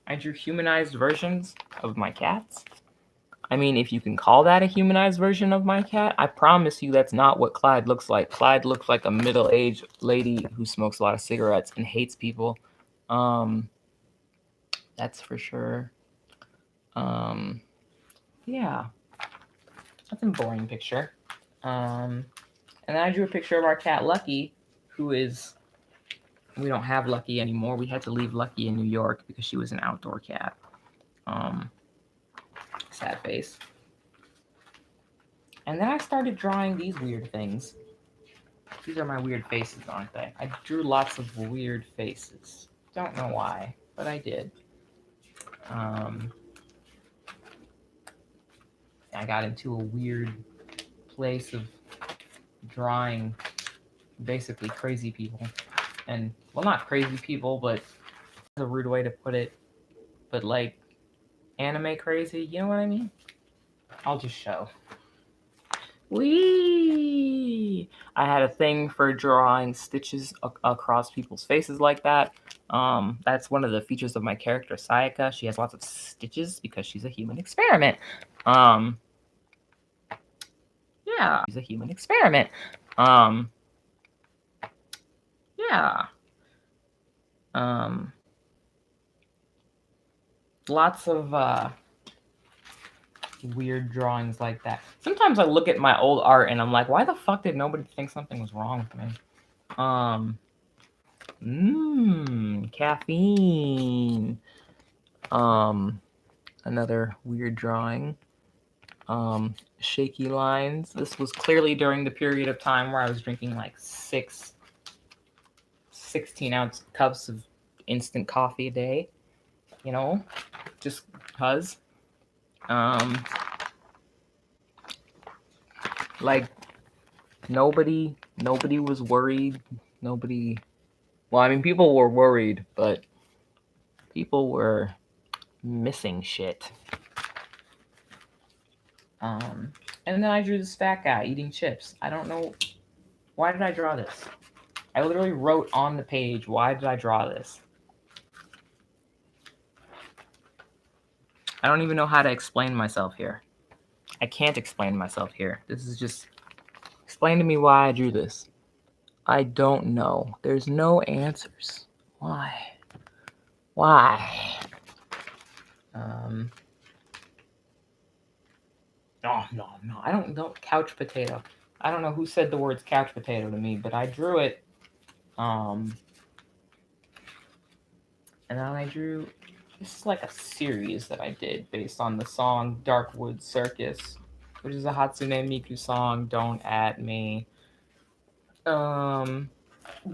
I drew humanized versions of my cats? I mean, if you can call that a humanized version of my cat, I promise you that's not what Clyde looks like. Clyde looks like a middle-aged lady who smokes a lot of cigarettes and hates people. That's for sure. Yeah, that's a boring picture. And then I drew a picture of our cat Lucky, who is, we don't have Lucky anymore. We had to leave Lucky in New York because she was an outdoor cat. Sad face. And then I started drawing these weird things. These are my weird faces, aren't they? I drew lots of weird faces. Don't know why, but I did. I got into a weird place of drawing basically crazy people. And, well, not crazy people, but that's a rude way to put it. But, like, anime crazy, you know what I mean? I'll just show. Whee! I had a thing for drawing stitches across people's faces like that. That's one of the features of my character, Sayaka. She has lots of stitches because she's a human experiment. Yeah, she's a human experiment. Yeah. Lots of weird drawings like that. Sometimes I look at my old art and I'm like, why the fuck did nobody think something was wrong with me? Caffeine. Another weird drawing. Shaky lines. This was clearly during the period of time where I was drinking like 6 16-ounce cups of instant coffee a day. You know, just cause. Like nobody was worried. Nobody. Well, I mean, people were worried, but people were missing shit. And then I drew this fat guy eating chips. I don't know. Why did I draw this? I literally wrote on the page, why did I draw this? I don't even know how to explain myself here. I can't explain myself here. This is just, explain to me why I drew this. I don't know. There's no answers. Why? Why? No. I don't couch potato. I don't know who said the words couch potato to me, but I drew it. And then I drew, this is like a series that I did based on the song Darkwood Circus, which is a Hatsune Miku song, Don't At Me.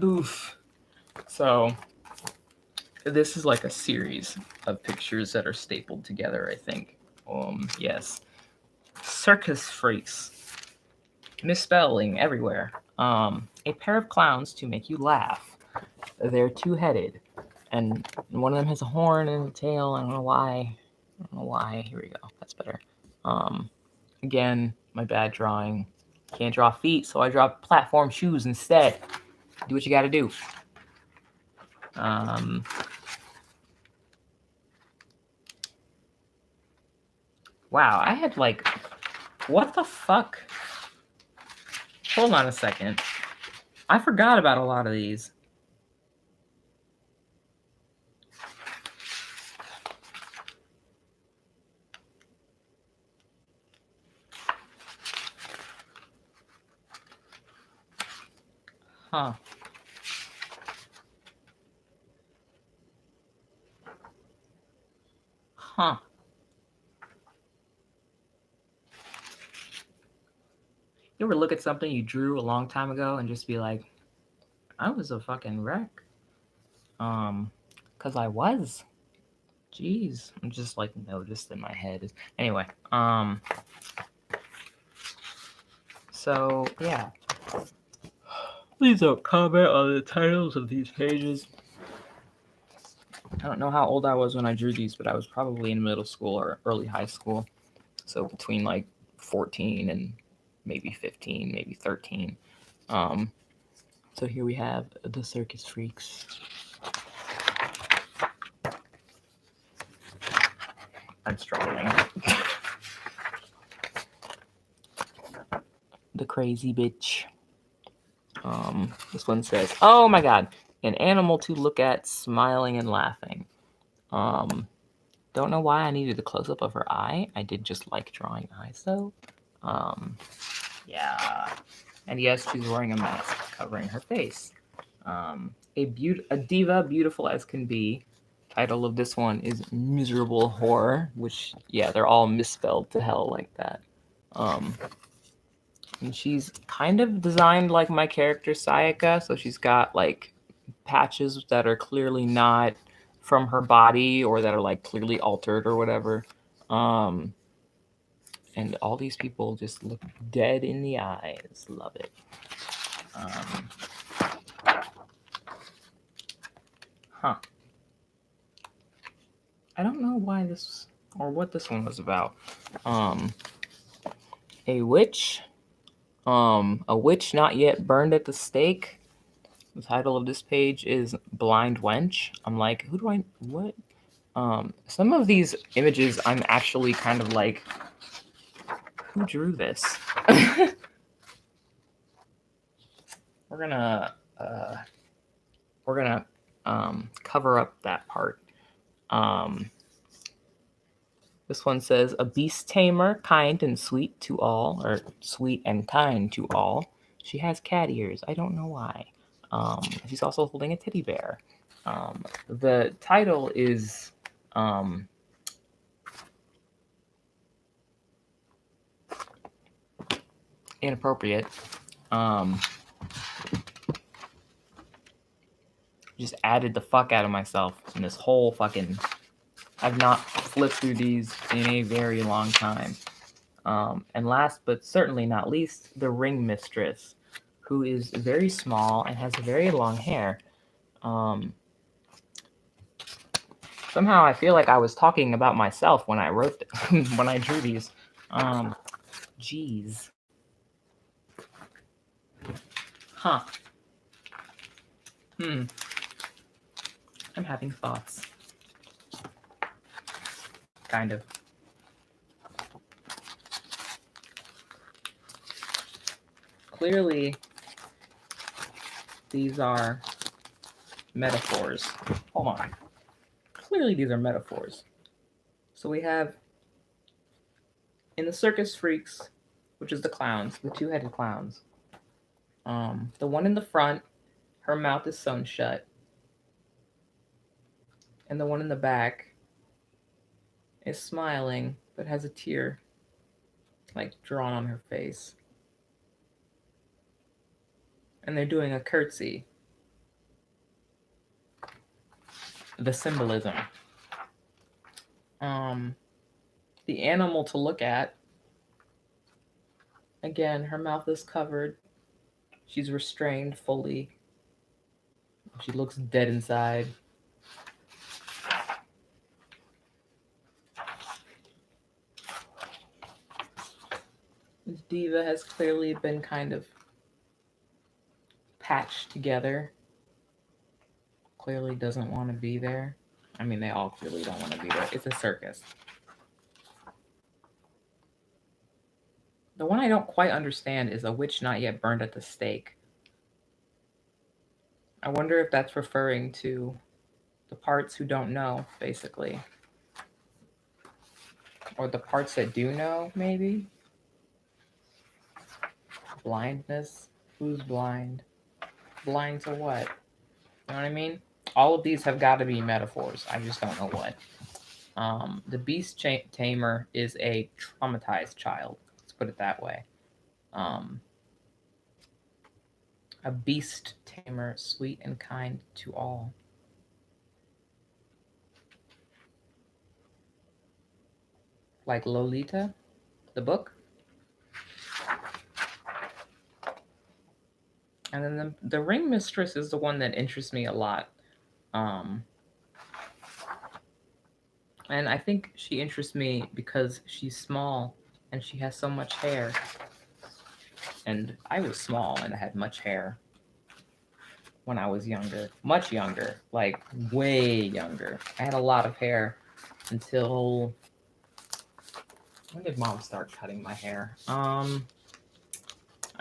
Oof. So this is like a series of pictures that are stapled together, I think. Yes. Circus freaks. Misspelling everywhere. A pair of clowns to make you laugh. They're two-headed. And one of them has a horn and a tail. I don't know why. Here we go. That's better. Again, my bad drawing. Can't draw feet, so I draw platform shoes instead. Do what you gotta do. Wow, I had like, what the fuck? Hold on a second. I forgot about a lot of these. Huh. You ever look at something you drew a long time ago and just be like, I was a fucking wreck? Cause I was. Jeez. I'm just like noticed in my head. Anyway, so yeah. Please don't comment on the titles of these pages. I don't know how old I was when I drew these, but I was probably in middle school or early high school. So between like 14 and maybe 15, maybe 13. So here we have the Circus Freaks. I'm struggling. The Crazy Bitch. This one says, oh my god, an animal to look at, smiling and laughing. Don't know why I needed a close-up of her eye. I did just like drawing eyes, though. Yeah. And yes, she's wearing a mask covering her face. A diva, beautiful as can be. Title of this one is Miserable Horror, which, yeah, they're all misspelled to hell like that. And she's kind of designed like my character Sayaka, so she's got like patches that are clearly not from her body or that are like clearly altered or whatever. And all these people just look dead in the eyes. Love it. I don't know why this or what this one was about. A witch not yet burned at the stake. The title of this page is Blind Wench. I'm like, what? Some of these images I'm actually kind of like, who drew this? We're gonna cover up that part. This one says, a beast tamer, kind and sweet to all, or sweet and kind to all. She has cat ears. I don't know why. She's also holding a teddy bear. The title is inappropriate. Just added the fuck out of myself in this whole fucking... I've not flipped through these in a very long time. And last but certainly not least, the ring mistress, who is very small and has very long hair. Somehow I feel like I was talking about myself when I wrote when I drew these. Jeez. Huh. I'm having thoughts. Kind of. Clearly, these are metaphors. Hold on. Clearly, these are metaphors. So we have, in the circus freaks, which is the clowns, the two-headed clowns, the one in the front, her mouth is sewn shut. And the one in the back is smiling, but has a tear, like, drawn on her face. And they're doing a curtsy. The symbolism. The animal to look at, again, her mouth is covered. She's restrained fully. She looks dead inside. This diva has clearly been kind of patched together. Clearly doesn't want to be there. I mean, they all clearly don't want to be there. It's a circus. The one I don't quite understand is a witch not yet burned at the stake. I wonder if that's referring to the parts who don't know, basically. Or the parts that do know, maybe? Blindness? Who's blind? Blind to what? You know what I mean? All of these have got to be metaphors. I just don't know what. The beast tamer is a traumatized child. Let's put it that way. A beast tamer, sweet and kind to all. Like Lolita, the book. And then the ring mistress is the one that interests me a lot. And I think she interests me because she's small and she has so much hair. And I was small and I had much hair when I was younger. Much younger. Like, way younger. I had a lot of hair until... When did Mom start cutting my hair? I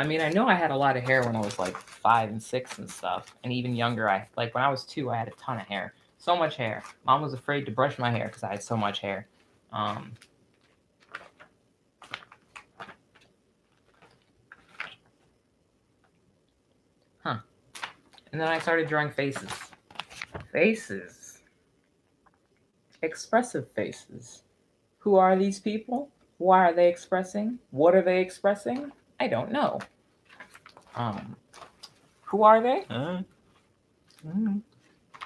mean, I know I had a lot of hair when I was like 5 and 6 and stuff. And even younger, when I was 2, I had a ton of hair. So much hair. Mom was afraid to brush my hair because I had so much hair. And then I started drawing faces. Faces. Expressive faces. Who are these people? Why are they expressing? What are they expressing? I don't know. Who are they?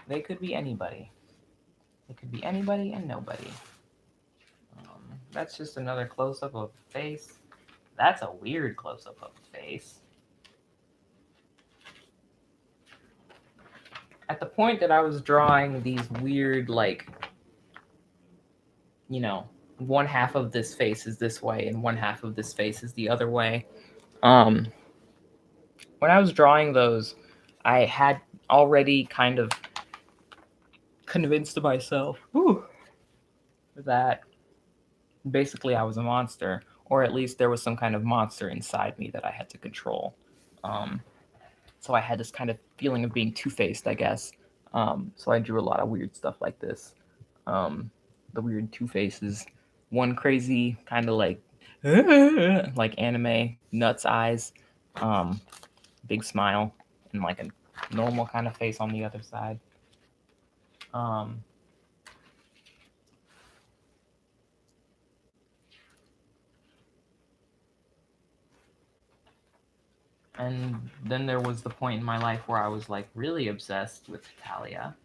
They could be anybody. It could be anybody and nobody. That's just another close-up of the face. That's a weird close-up of the face. At the point that I was drawing these weird, like, you know, one half of this face is this way and one half of this face is the other way. When I was drawing those, I had already kind of convinced myself that basically I was a monster, or at least there was some kind of monster inside me that I had to control. So I had this kind of feeling of being two-faced, I guess. So I drew a lot of weird stuff like this. The weird two faces. One crazy kind of like anime nuts eyes, big smile, and like a normal kind of face on the other side. And then there was the point in my life where I was like really obsessed with Talia.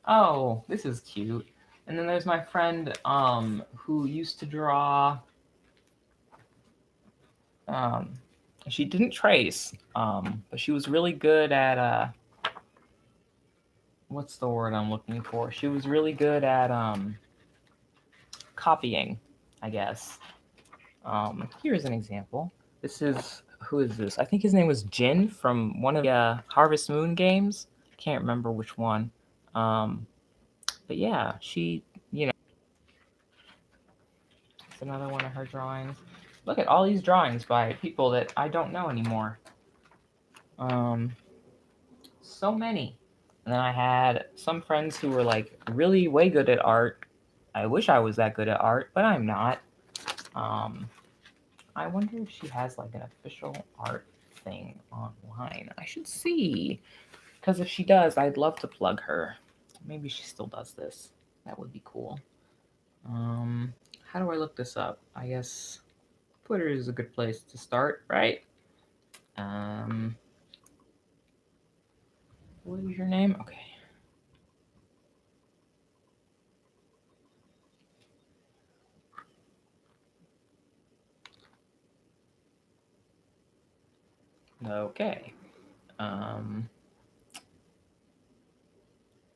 Oh, this is cute. And then there's my friend who used to draw. She didn't trace, but she was really good at what's the word I'm looking for? She was really good at copying, I guess. Here's an example. Who is this? I think his name was Jin from one of the Harvest Moon games. Can't remember which one. But yeah, she, it's another one of her drawings. Look at all these drawings by people that I don't know anymore. So many. And then I had some friends who were like really way good at art. I wish I was that good at art, but I'm not. I wonder if she has like an official art thing online. I should see. Because if she does, I'd love to plug her. Maybe she still does this. That would be cool. How do I look this up? I guess Twitter is a good place to start, right? What is your name? Okay. Okay.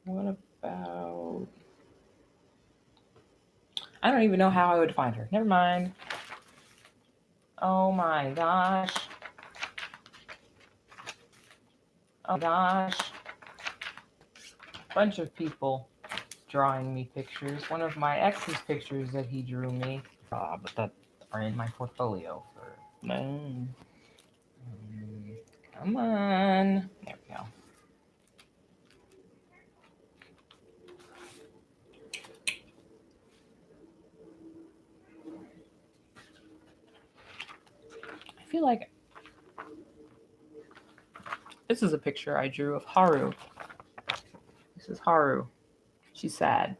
What about... I don't even know how I would find her. Never mind. Oh my gosh. Oh my gosh. Bunch of people drawing me pictures. One of my ex's pictures that he drew me. But that are in my portfolio for... Come on. There we go. I feel like this is a picture I drew of Haru. This is Haru. She's sad.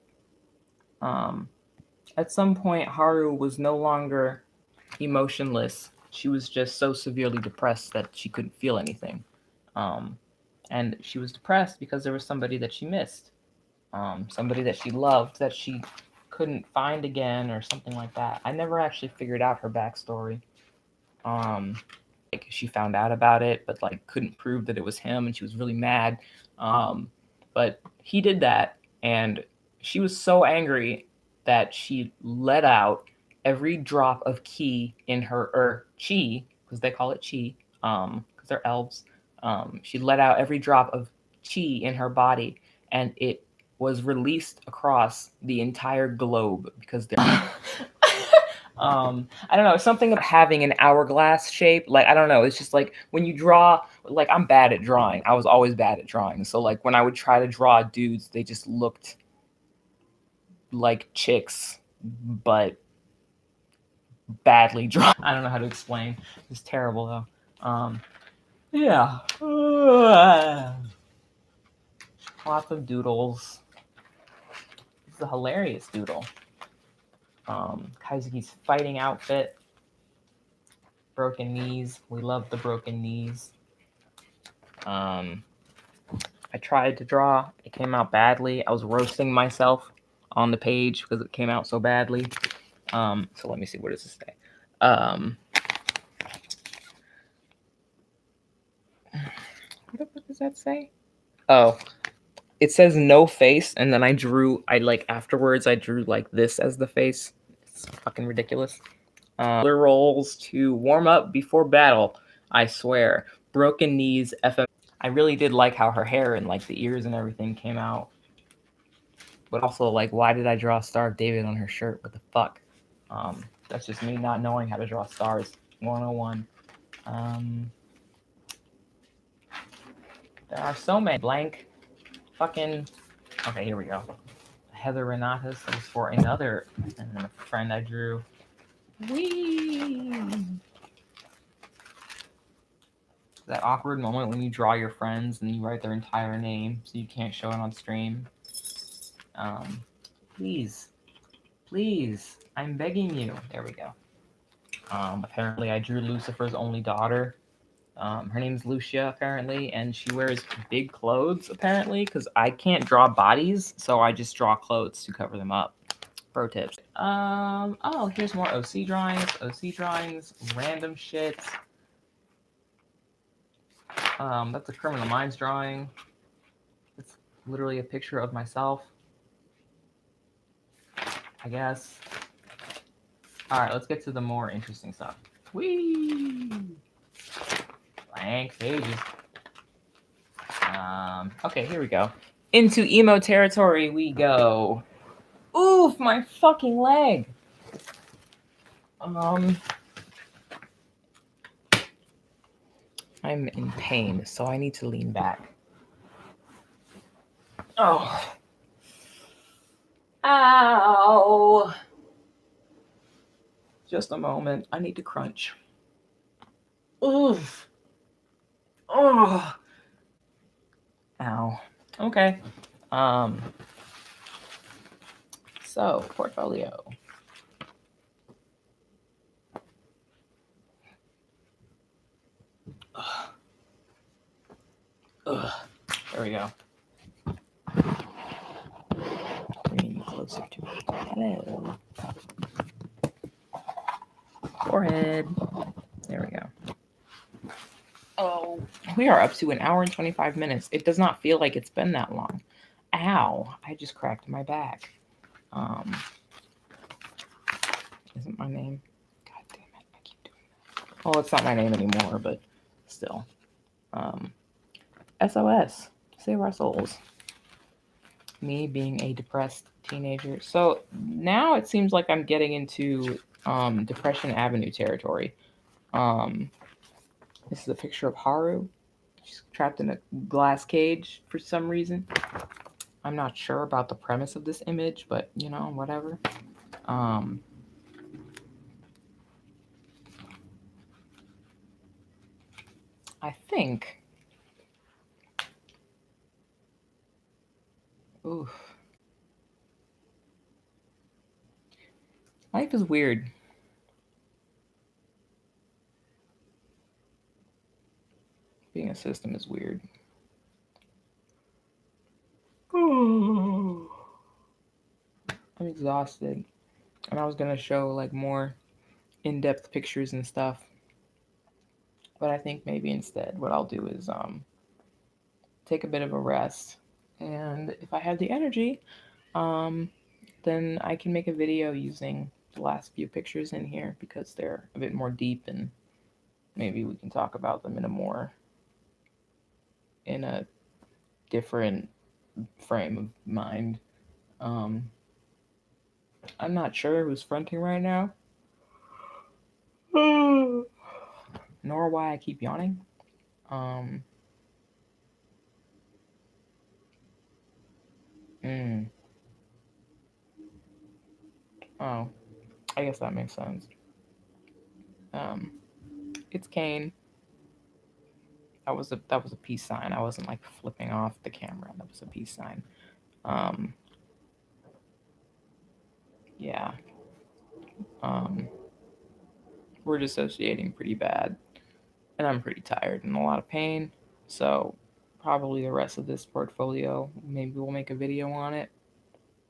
At some point, Haru was no longer emotionless. She was just so severely depressed that she couldn't feel anything. And she was depressed because there was somebody that she missed. Somebody that she loved that she couldn't find again or something like that. I never actually figured out her backstory. Like she found out about it, but like couldn't prove that it was him, and she was really mad. But he did that, and she was so angry that she let out every drop of ki in her, or chi, because they call it chi, because they're elves. She let out every drop of chi in her body, and it was released across the entire globe because they're I don't know, something about having an hourglass shape. Like, I don't know, it's just like when you draw, like, I'm bad at drawing. I was always bad at drawing. So like when I would try to draw dudes, they just looked like chicks, but badly drawn. I don't know how to explain. It's terrible though. Yeah. Lots of doodles. This is a hilarious doodle. Kaizuki's fighting outfit. Broken knees. We love the broken knees. I tried to draw. It came out badly. I was roasting myself on the page because it came out so badly. So let me see. What does this say? What the fuck does that say? Oh, it says no face, and then afterwards I drew like this as the face. It's fucking ridiculous. Shoulder rolls to warm up before battle. I swear. Broken knees. FM. I really did like how her hair and like the ears and everything came out. But also, like, why did I draw a Star of David on her shirt? What the fuck? That's just me not knowing how to draw stars. 101. There are so many blank fucking. Okay, here we go. Heather Renatas is for another friend I drew. Whee! That awkward moment when you draw your friends and you write their entire name so you can't show it on stream. Please, I'm begging you. There we go. Apparently I drew Lucifer's only daughter. Her name's Lucia, apparently, and she wears big clothes, apparently, because I can't draw bodies, so I just draw clothes to cover them up. Pro tips. Oh, here's more OC drawings, random shit. That's a Criminal Minds drawing. It's literally a picture of myself, I guess. All right, let's get to the more interesting stuff. Whee! Blank pages. Okay, here we go. Into emo territory we go. Oof, my fucking leg. I'm in pain, so I need to lean back. Oh. Ow. Just a moment. I need to crunch. Oof. Oh. Ow. Okay. So, portfolio. Ugh. There we go. Bring you closer to it. Hello. Forehead. There we go. Oh, we are up to an hour and 25 minutes. It does not feel like it's been that long. Ow, I just cracked my back. Isn't my name? God damn it, I keep doing that. Well, it's not my name anymore, but still. SOS, save our souls. Me being a depressed teenager. So now it seems like I'm getting into Depression Avenue territory. This is a picture of Haru. She's trapped in a glass cage for some reason. I'm not sure about the premise of this image, but you know, whatever. I think. Oof. Life is weird. Being a system is weird. I'm exhausted. And I was gonna show like more in-depth pictures and stuff. But I think maybe instead what I'll do is take a bit of a rest. And if I have the energy, then I can make a video using the last few pictures in here because they're a bit more deep and maybe we can talk about them in a different frame of mind. I'm not sure who's fronting right now. Nor why I keep yawning. Um. Mm, oh, I guess that makes sense. Um. It's Cain. That was a peace sign. I wasn't like flipping off the camera. That was a peace sign. Um. Yeah. Um. We're dissociating pretty bad, and I'm pretty tired and a lot of pain. So probably the rest of this portfolio, maybe we'll make a video on it.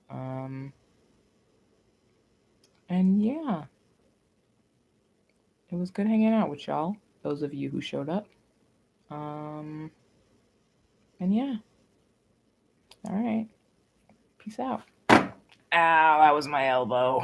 Um. And yeah, it was good hanging out with y'all. Those of you who showed up. Um. And yeah. All right. Peace out. Ow, that was my elbow.